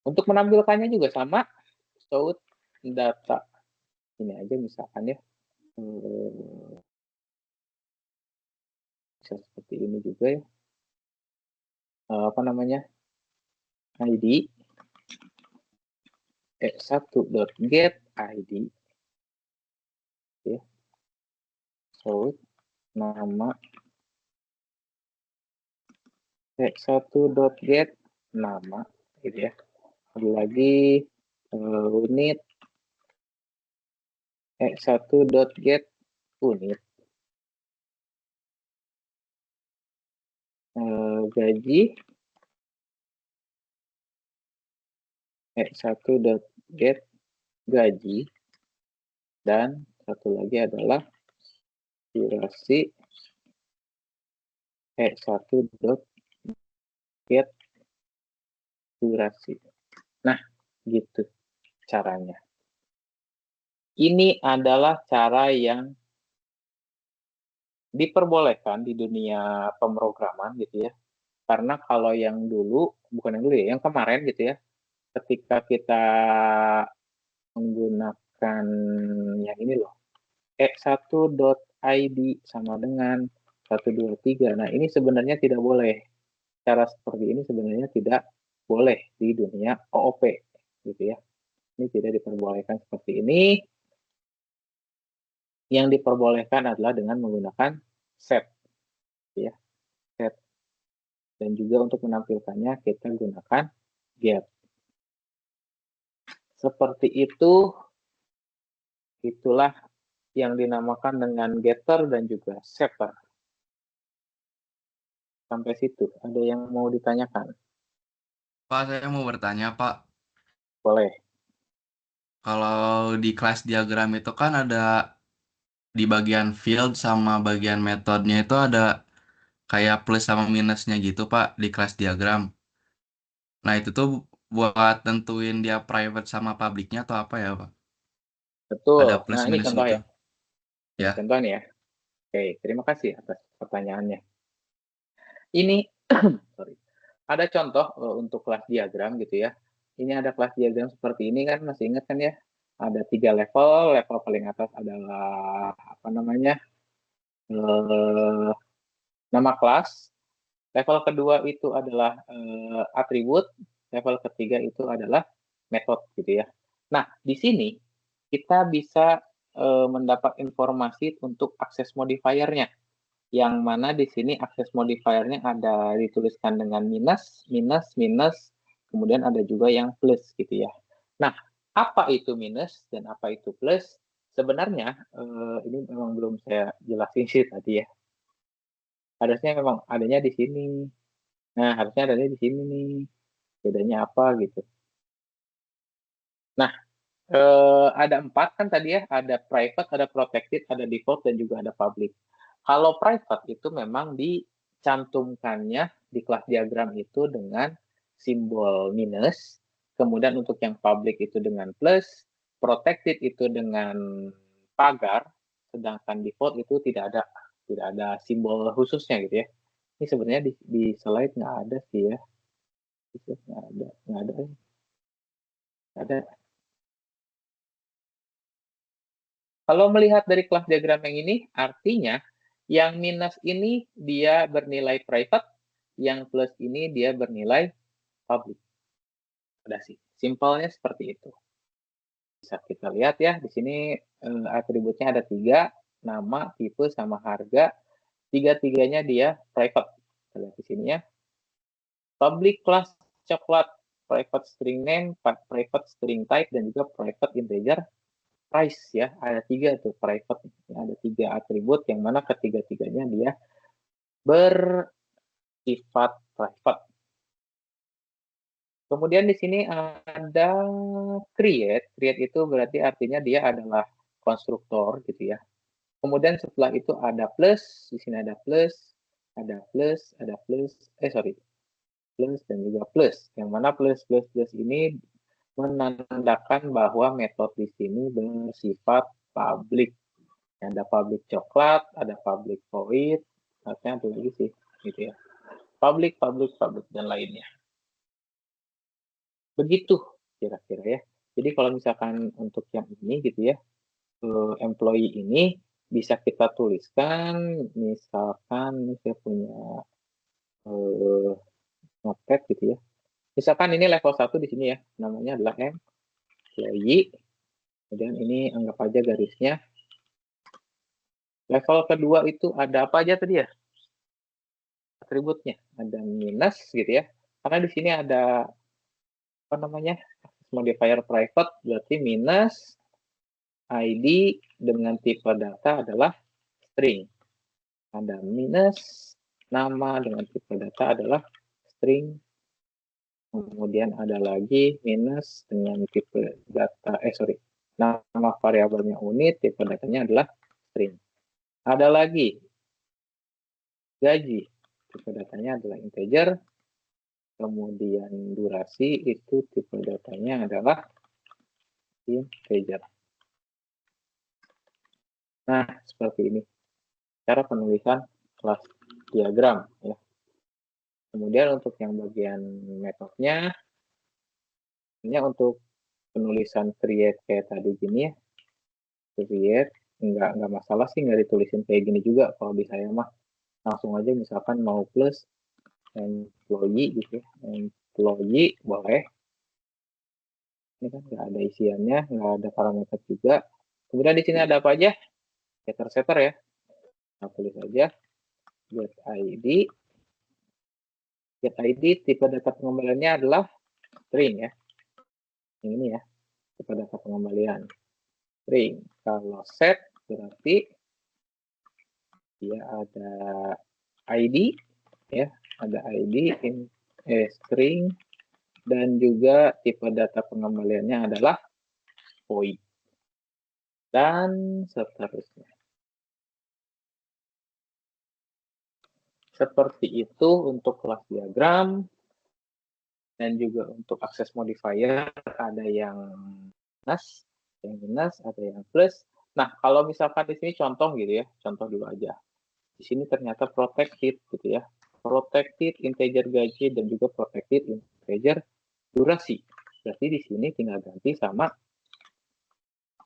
Speaker 1: Untuk menampilkannya juga sama, show data. Ini aja misalkan ya. Bisa seperti ini juga ya. Apa namanya? ID x1.get ID ya. So nama x1.get nama gitu ya. Ada lagi unit x1.get unit gaji x1.get gaji, dan satu lagi adalah durasi x1.get durasi. Nah, gitu caranya. Ini adalah cara yang diperbolehkan di dunia pemrograman gitu ya. Karena kalau yang dulu, bukan yang dulu ya, yang kemarin gitu ya, ketika kita menggunakan yang ini loh, x1.id sama dengan 123. Nah, ini sebenarnya tidak boleh. Cara seperti ini sebenarnya tidak boleh di dunia OOP gitu ya. Ini tidak diperbolehkan seperti ini. Yang diperbolehkan adalah dengan menggunakan set ya. Set. Dan juga untuk menampilkannya kita gunakan get. Seperti itu, itulah yang dinamakan dengan getter dan juga setter. Sampai situ, ada yang mau ditanyakan?
Speaker 2: Pak, saya mau bertanya, Pak.
Speaker 1: Boleh.
Speaker 2: Kalau di kelas diagram itu kan ada di bagian field sama bagian metodenya itu ada kayak plus sama minusnya gitu, Pak, di kelas diagram. Nah, itu tuh buat tentuin dia private sama publiknya atau apa ya, Pak? Ada
Speaker 1: Betul.
Speaker 2: plus
Speaker 1: Nah, ini
Speaker 2: minus
Speaker 1: contoh
Speaker 2: gitu.
Speaker 1: ya. Ini
Speaker 2: Ya.
Speaker 1: contoh nih ya. Oke, terima kasih atas pertanyaannya. Ini, sorry. Ada contoh untuk kelas diagram gitu ya. Ini ada kelas diagram seperti ini kan, masih ingat kan ya? Ada 3 level, level paling atas adalah apa namanya? Nama kelas. Level kedua itu adalah atribut, level ketiga itu adalah metode gitu ya. Nah, di sini kita bisa mendapat informasi untuk akses modifiernya, yang mana di sini akses modifiernya ada dituliskan dengan minus, minus, minus, kemudian ada juga yang plus gitu ya. Nah, apa itu minus dan apa itu plus? Sebenarnya ini memang belum saya jelasin sih tadi ya. Harusnya memang adanya di sini. Nah, harusnya adanya di sini nih. Bedanya apa gitu. Nah, ada 4 kan tadi ya, ada private, ada protected, ada default, dan juga ada public. Kalau private itu memang dicantumkannya di kelas diagram itu dengan simbol minus, kemudian untuk yang public itu dengan plus, protected itu dengan pagar, sedangkan default itu tidak ada simbol khususnya gitu ya. Ini sebenarnya di slide nggak ada sih ya. Nggak ada, nggak ada, nggak ada. Kalau melihat dari kelas diagram yang ini, artinya yang minus ini dia bernilai private, yang plus ini dia bernilai public. Udah sih, simpelnya seperti itu. bisa kita lihat ya, di sini atributnya ada 3, nama, tipe, sama harga. Tiga-tiganya dia private. Kita lihat di sini ya. Public class coklat, private string name, private string type, dan juga private integer price ya. Ada 3 tuh private. Ada 3 atribut yang mana ketiga-tiganya dia bersifat private. Kemudian di sini ada create. Create itu berarti artinya dia adalah konstruktor gitu ya. Kemudian setelah itu ada plus, di sini ada plus, plus, plus dan juga plus. Yang mana plus ini menandakan bahwa metode di sini bersifat public. Ada public coklat, ada public void, artinya apa lagi sih gitu ya. Public dan lainnya. Begitu kira-kira ya. Jadi kalau misalkan untuk yang ini gitu ya, employee ini bisa kita tuliskan, misalkan ini saya punya notepad gitu ya. Misalkan ini level 1 di sini ya, namanya adalah employee. Kemudian ini anggap aja garisnya. Level kedua itu ada apa aja tadi ya? Atributnya. Ada minus gitu ya. Karena di sini ada apa namanya? Modifier private berarti minus ID dengan tipe data adalah string. Ada minus nama dengan tipe data adalah string. Kemudian ada lagi minus dengan tipe data, nama variabelnya unit, tipe datanya adalah string. Ada lagi gaji, tipe datanya adalah integer. Kemudian durasi itu tipe datanya adalah integer. Nah, seperti ini cara penulisan kelas diagram ya. Kemudian untuk yang bagian metodenya, ini untuk penulisan create kayak tadi gini ya, create nggak masalah sih nggak ditulisin kayak gini juga. Kalau di saya mah langsung aja misalkan mau plus employee gitu ya, employee boleh. Ini kan nggak ada isiannya, nggak ada parameter juga. Kemudian di sini ada apa aja? Getter setter ya. Nah, tulis aja get ID. Get ID tipe data pengembaliannya adalah string ya. Ini ya, tipe data pengembalian string. Kalau set berarti dia ada ID ya, ada ID in string dan juga tipe data pengembaliannya adalah void dan seterusnya. Seperti itu untuk kelas diagram. Dan juga untuk akses modifier ada yang minus, ada yang plus. Nah, kalau misalkan di sini contoh gitu ya, contoh dulu aja. Di sini ternyata protected gitu ya. Protected integer gaji dan juga protected integer durasi. Berarti di sini tinggal ganti sama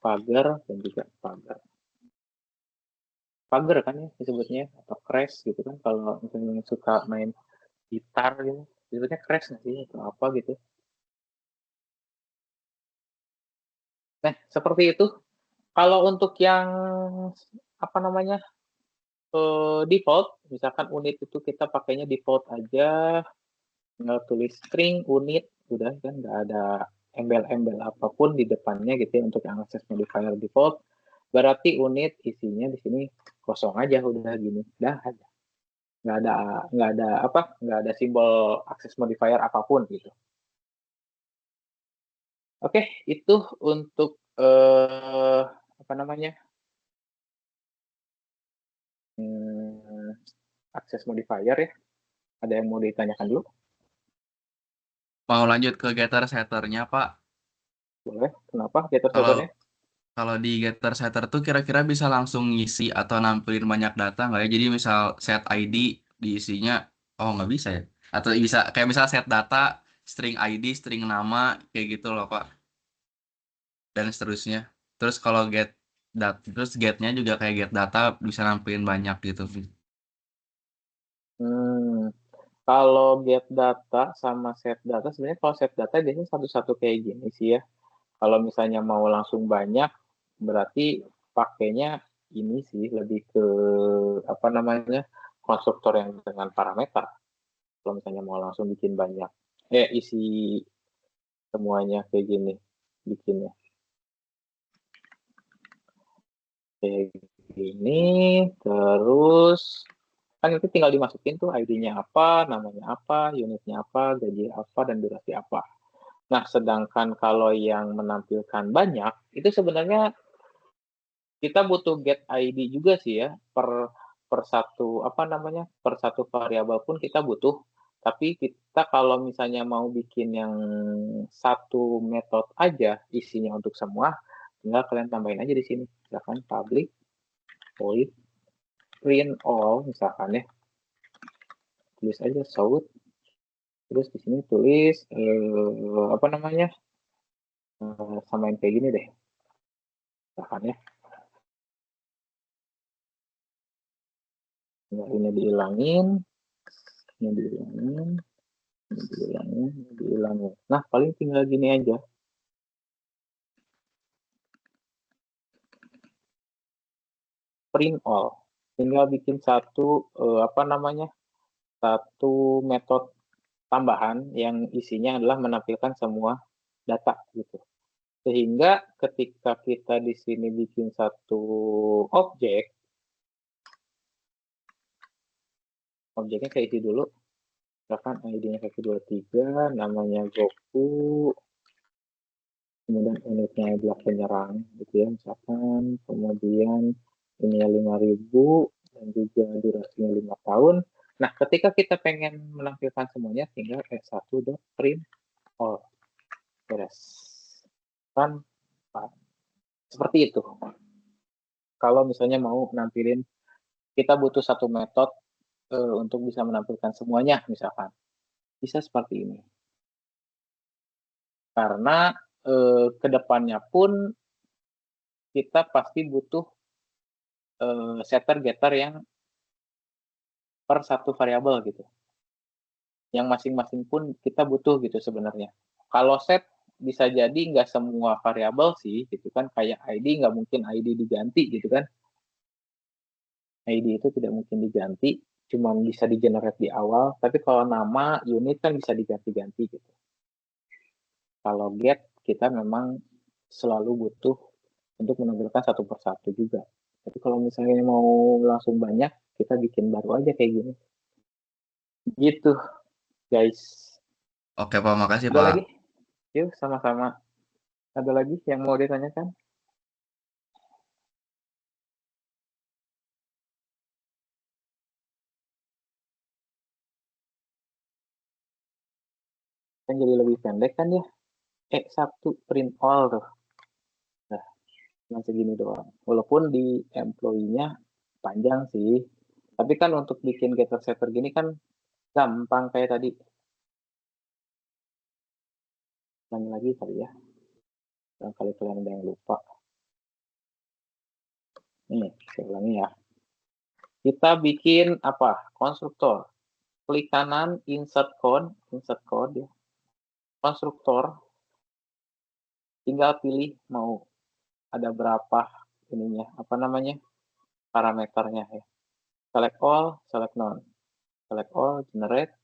Speaker 1: pagar dan juga pagar. Pagar kan ya disebutnya, atau crash gitu kan. Kalau misalnya suka main gitar gitu, disebutnya crash nggak sih atau apa gitu. Nah, seperti itu. Kalau untuk yang apa namanya default, misalkan unit itu kita pakainya default aja, tinggal tulis string unit, udah kan nggak ada embel-embel apapun di depannya gitu ya untuk yang access modifier default. Berarti unit isinya di sini kosong aja udah gini, dah aja. Nggak ada simbol access modifier apapun gitu. Oke, itu untuk apa namanya akses modifier ya. Ada yang mau ditanyakan dulu?
Speaker 2: Mau lanjut ke getter setternya, Pak.
Speaker 1: Boleh. Kenapa getter
Speaker 2: Kalau
Speaker 1: setternya?
Speaker 2: kalau di getter setter tuh kira-kira bisa langsung ngisi atau nampilin banyak data nggak ya? Jadi misal set ID diisinya, oh nggak bisa ya? Atau bisa kayak misal set data, string ID, string nama, kayak gitu loh, Pak. Dan seterusnya. Terus kalau terus getnya juga kayak get data bisa nampilin banyak gitu.
Speaker 1: Kalau get data sama set data, sebenarnya kalau set data biasanya satu-satu kayak gini sih ya. Kalau misalnya mau langsung banyak, berarti pakainya ini sih lebih ke apa namanya konstruktor yang dengan parameter. Kalau misalnya mau langsung bikin banyak, isi semuanya kayak gini bikinnya. Kayak gini, terus kan itu tinggal dimasukin tuh ID-nya apa, namanya apa, unitnya apa, gaji apa, dan durasi apa. Nah, sedangkan kalau yang menampilkan banyak, itu sebenarnya kita butuh get ID juga sih ya, per satu apa namanya, per satu variabel pun kita butuh. Tapi kita kalau misalnya mau bikin yang satu metode aja isinya untuk semua, tinggal kalian tambahin aja di sini. Misalkan public void print all misalkan ya. Tulis aja shout, terus di sini tulis apa namanya? Samain kayak gini deh. Misalkan ya. Ini dihilangin, ini dihilangin, dihilangin. Nah, paling tinggal gini aja. Print all. Tinggal bikin satu apa namanya? Satu metode tambahan yang isinya adalah menampilkan semua data gitu. Sehingga ketika kita di sini bikin satu objek, objeknya kayak isi dulu. Misalkan ID-nya kaki 23, namanya Goku, kemudian unitnya blok penyerang gitu ya misalkan, kemudian ini 5.000 dan juga durasinya 5 tahun. Nah, ketika kita pengen menampilkan semuanya tinggal s1.print all. Beres. Kan seperti itu. Kalau misalnya mau nampilin, kita butuh satu metode untuk bisa menampilkan semuanya misalkan. Bisa seperti ini. Karena kedepannya pun kita pasti butuh setter getter yang per satu variabel gitu. Yang masing-masing pun kita butuh gitu sebenarnya. Kalau set bisa jadi nggak semua variabel sih gitu kan, kayak ID nggak mungkin ID diganti gitu kan. ID itu tidak mungkin diganti, cuma bisa di generate di awal, tapi kalau nama unit kan bisa diganti-ganti gitu. Kalau get kita memang selalu butuh untuk menampilkan satu persatu juga. Tapi kalau misalnya mau langsung banyak, kita bikin baru aja kayak gini. Gitu, guys.
Speaker 2: Oke Pak, makasih
Speaker 1: Ada
Speaker 2: Pak.
Speaker 1: lagi? Yuk, sama-sama. Ada lagi yang mau ditanyakan? Kan jadi lebih pendek kan ya? Satu print all tuh. Nah, cuma segini doang. Walaupun di employee-nya panjang sih. Tapi kan untuk bikin getter setter gini kan gampang kayak tadi. Ulangi lagi kali ya. Barangkali kalian ada yang lupa. Nih, saya ulangi ya. Kita bikin apa? Konstruktor. Klik kanan, insert code ya. Konstruktor. Tinggal pilih mau ada berapa ininya, apa namanya? Parameternya ya. Select all, select none. Select all, generate,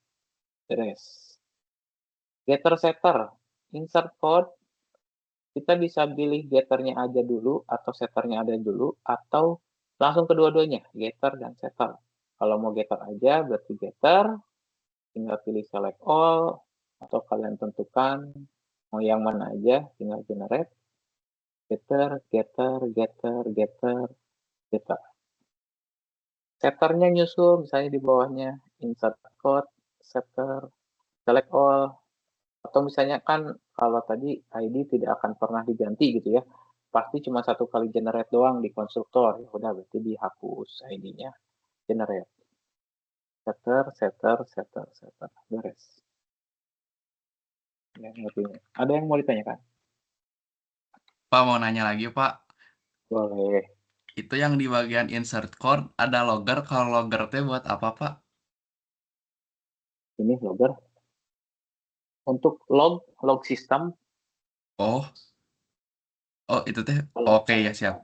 Speaker 1: beres. Getter setter, insert code, kita bisa pilih getternya aja dulu atau setternya ada dulu atau langsung kedua-duanya, getter dan setter. Kalau mau getter aja berarti getter, tinggal pilih select all atau kalian tentukan mau yang mana aja, tinggal generate, getter, getter, getter, getter, getter. Setternya nyusul misalnya di bawahnya insert code, setter, select all, atau misalnya kan kalau tadi ID tidak akan pernah diganti gitu ya, pasti cuma satu kali generate doang di konstruktor, ya udah berarti dihapus ID-nya, generate, setter, setter, setter, setter, beres. Ya, ada yang mau ditanyakan?
Speaker 2: Pak mau nanya lagi Pak.
Speaker 1: Boleh.
Speaker 2: Itu yang di bagian insert code ada logger. Kalau logger itu buat apa Pak?
Speaker 1: Ini logger untuk log system.
Speaker 2: Oh, Oh, itu teh.
Speaker 1: Kalau
Speaker 2: Oke, ya siap.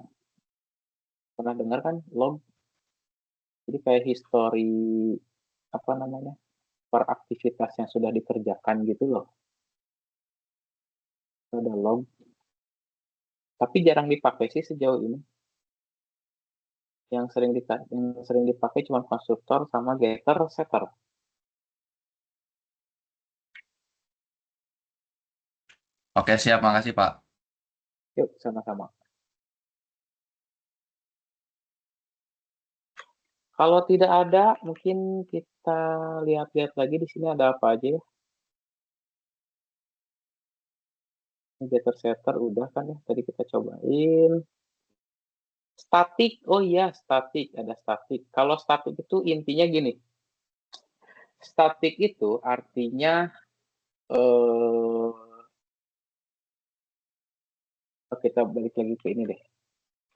Speaker 1: pernah dengar kan log? Jadi kayak history apa namanya? Per aktivitas yang sudah dikerjakan gitu loh. Ada log. Tapi jarang dipakai sih sejauh ini. Yang sering dipakai cuma konstruktor sama getter setter.
Speaker 2: Oke, siap. Makasih, Pak.
Speaker 1: Yuk, sama-sama. Kalau tidak ada, mungkin kita lihat-lihat lagi di sini ada apa aja ya. Getter setter udah kan ya, tadi kita cobain. Statik, oh iya statik, ada statik. Kalau statik itu intinya gini, statik itu artinya kita balik lagi ke ini deh,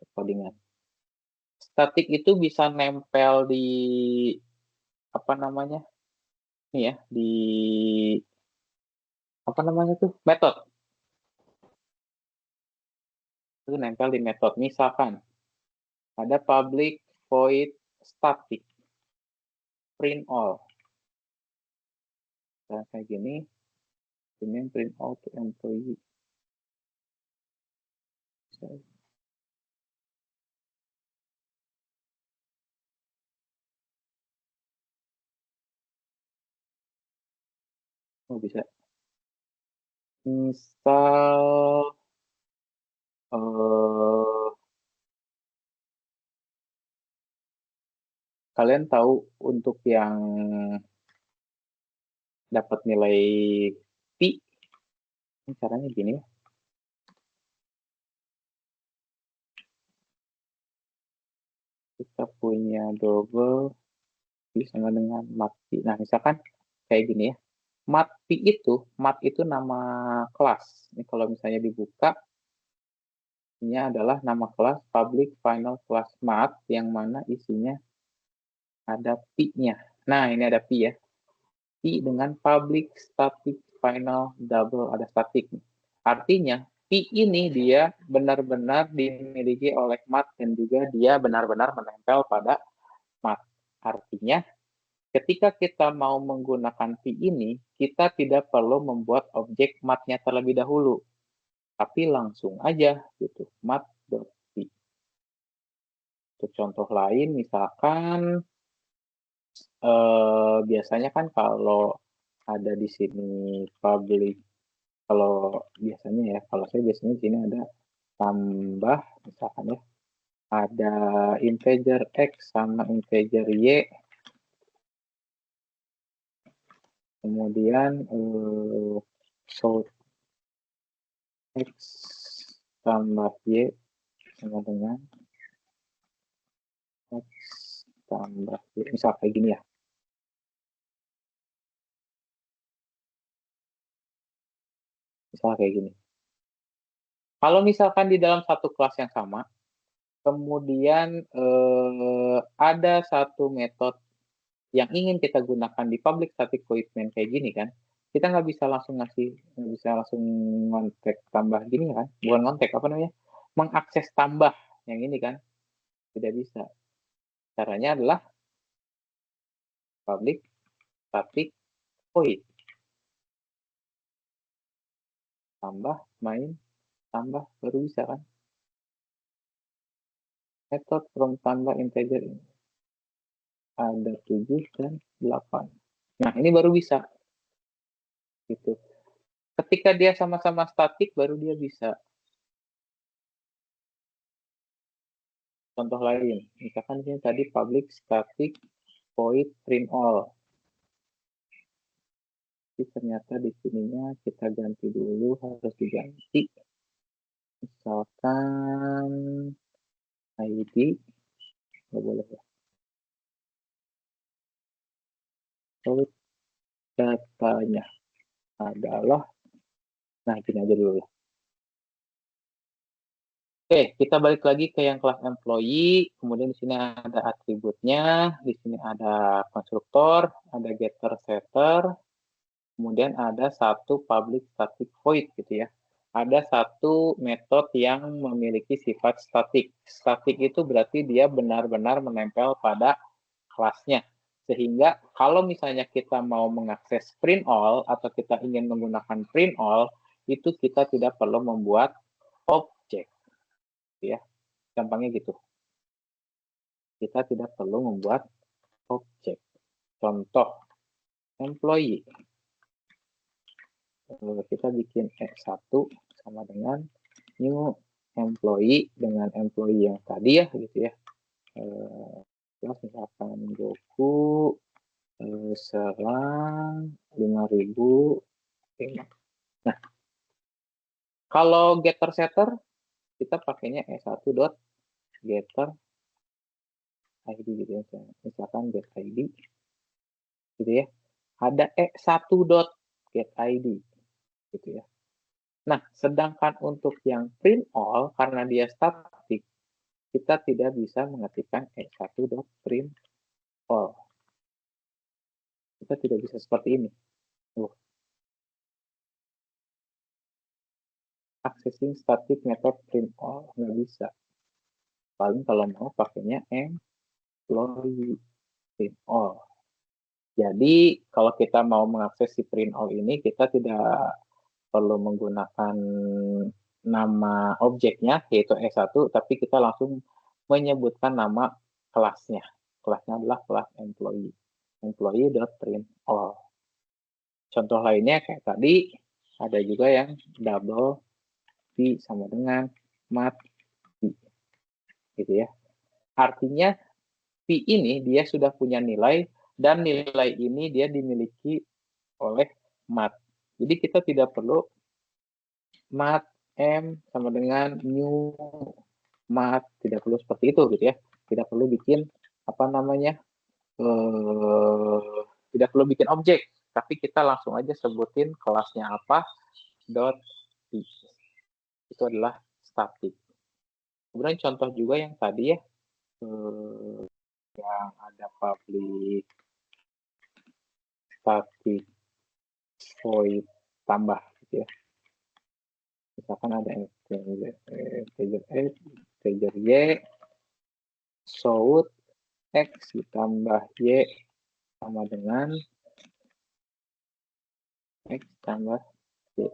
Speaker 1: ke codingan. Statik itu bisa nempel di apa namanya? Nih ya, di apa namanya tuh? Metode. Itu nempel di metode. Misalkan ada public void static print all. Dan kayak gini, ini print all to employee. Oh bisa. Misal kalian tahu untuk yang dapat nilai pi, ini caranya gini ya. Kita punya double pi sama dengan mat pi. Nah, misalkan kayak gini ya. Mat itu nama kelas. Ini kalau misalnya dibuka, ini adalah nama kelas public final class mat yang mana isinya ada pi-nya. Nah, ini ada pi ya. Pi dengan public static final double ada static. Artinya pi ini dia benar-benar dimiliki oleh mat dan juga dia benar-benar menempel pada mat. Artinya ketika kita mau menggunakan pi ini, kita tidak perlu membuat objek matnya terlebih dahulu, tapi langsung aja gitu mat.pi. Untuk contoh lain misalkan biasanya kan kalau ada di sini public, kalau biasanya ya, kalau saya biasanya di sini ada tambah, misalkan ya, ada integer x sama integer y, kemudian so x tambah y sama dengan x tambah y, misal kayak gini ya. Misal kayak gini. Kalau misalkan di dalam satu kelas yang sama, kemudian ada satu metode yang ingin kita gunakan di public static void main kayak gini kan, kita nggak bisa langsung ngontek tambah gini kan, bukan ngontek, apa namanya, mengakses tambah yang ini kan, tidak bisa. Caranya adalah public static void tambah main tambah baru bisa kan. Method from tambah integer ini ada 7 dan 8. Nah, ini baru bisa gitu. Ketika dia sama-sama statik baru dia bisa. Contoh lain, misalkan ini tadi public static void print all. Tapi ternyata di sininya kita ganti dulu, harus diganti. Misalkan ID, nggak boleh ya. Void datanya adalah, nah gini aja dulu ya. Oke, kita balik lagi ke yang kelas employee. Kemudian di sini ada atributnya, di sini ada konstruktor, ada getter setter, kemudian ada satu public static void gitu ya. ada satu metode yang memiliki sifat statik. Statik itu berarti dia benar-benar menempel pada kelasnya. Sehingga kalau misalnya kita mau mengakses print all atau kita ingin menggunakan print all, itu kita tidak perlu membuat objek. Ya, gampangnya gitu. Kita tidak perlu membuat objek. Contoh, employee. Kita bikin E1 sama dengan new employee dengan employee yang tadi ya gitu ya. Misalkan Goku serang 5.000. Nah, kalau getter setter kita pakainya E1 dot getter ID gitu ya. Misalkan get ID gitu ya. Ada E1 dot get ID gitu ya. Nah, sedangkan untuk yang print all, karena dia statik, kita tidak bisa mengetikkan E1.print all. Kita tidak bisa seperti ini. Accessing static method print all, nggak bisa. Paling kalau mau pakainya employee print all. Jadi, kalau kita mau mengakses si print all ini, kita tidak perlu menggunakan nama objeknya, yaitu E1, tapi kita langsung menyebutkan nama kelasnya. Kelasnya adalah kelas employee. Employee.print all. Contoh lainnya kayak tadi, ada juga yang double P sama dengan mat P. Gitu ya. Artinya P ini dia sudah punya nilai, dan nilai ini dia dimiliki oleh mat. Jadi kita tidak perlu mat M sama dengan new mat, tidak perlu seperti itu gitu ya. Tidak perlu bikin apa namanya, tidak perlu bikin objek, tapi kita langsung aja sebutin kelasnya apa, dot p. Itu adalah static. Kemudian contoh juga yang tadi ya, yang ada public static void tambah gitu ya. Misalkan ada integer X, integer Y, shout X ditambah Y sama dengan X tambah Y.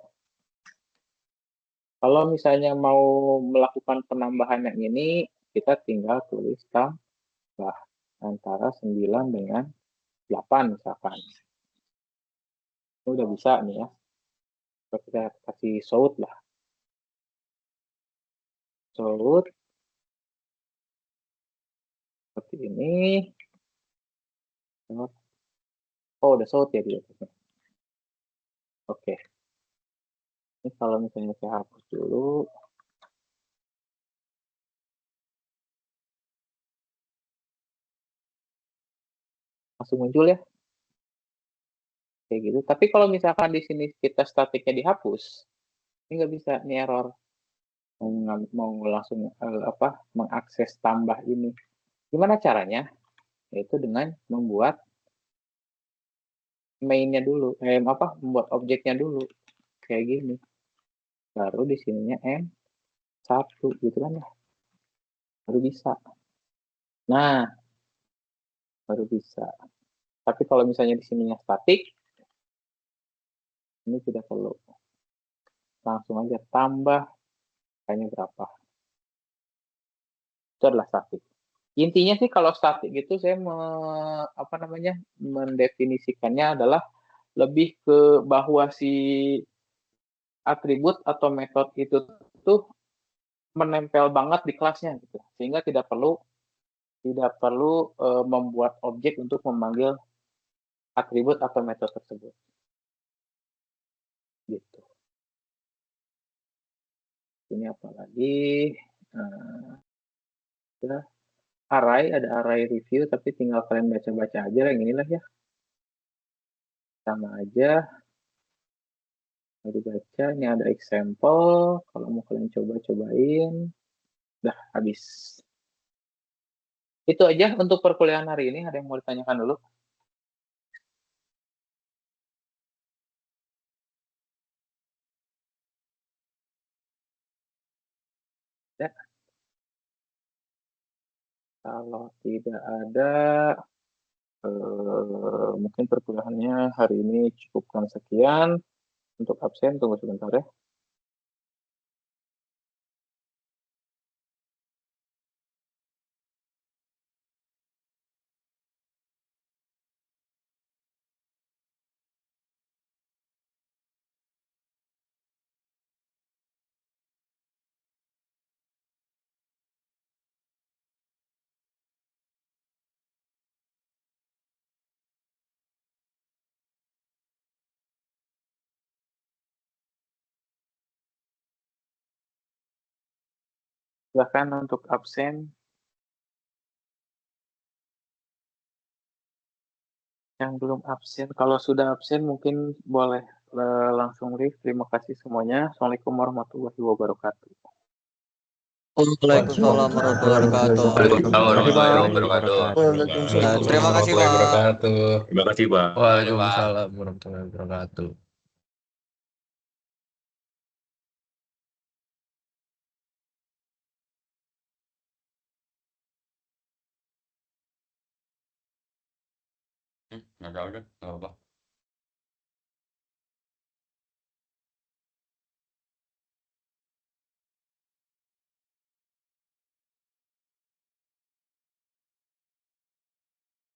Speaker 1: Kalau misalnya mau melakukan penambahan yang ini, kita tinggal tulis tambah antara 9 dengan 8 misalkan. Ini udah bisa nih ya. Kita kasih shout lah. Shout seperti ini. Oh, udah shout ya dia. Oke. Ini kalau misalnya saya hapus dulu. Langsung muncul ya. Kayak gitu. Tapi kalau misalkan di sini kita statiknya dihapus, ini nggak bisa, ini error. Mau langsung mengakses tambah ini. Gimana caranya? Yaitu dengan membuat main-nya dulu, membuat objeknya dulu. Kayak gini. Baru di sininya M1 gitu kan ya. Baru bisa. Nah, baru bisa. Tapi kalau misalnya di sininya statik, ini tidak perlu. Langsung aja tambah kayaknya berapa. Itu adalah statik. Intinya sih kalau statik itu saya mendefinisikannya adalah lebih ke bahwa si atribut atau metode itu tuh menempel banget di kelasnya gitu. Sehingga tidak perlu membuat objek untuk memanggil atribut atau metode tersebut. Gitu. Ini apa lagi? Ada array review, tapi tinggal kalian baca-baca aja yang inilah ya. Sama aja. Baru baca, ini ada example. Kalau mau kalian coba-cobain. Udah habis. Itu aja untuk perkuliahan hari ini. Ada yang mau ditanyakan dulu? Ya, kalau tidak ada, mungkin perkuliahannya hari ini cukupkan sekian. Untuk absen, tunggu sebentar ya. Silakan untuk absen. Yang belum absen, kalau sudah absen mungkin boleh langsung leave. Terima kasih semuanya. Assalamualaikum warahmatullahi wabarakatuh.
Speaker 3: Waalaikumsalam warahmatullahi wabarakatuh.
Speaker 4: Waalaikumsalam
Speaker 3: Terima kasih, Bang.
Speaker 4: warahmatullahi wabarakatuh.
Speaker 3: Terima kasih, Bang.
Speaker 4: Terima kasih, Bang.
Speaker 2: Waalaikumsalam warahmatullahi wabarakatuh. Nggak tahu deh, nggak apa-apa.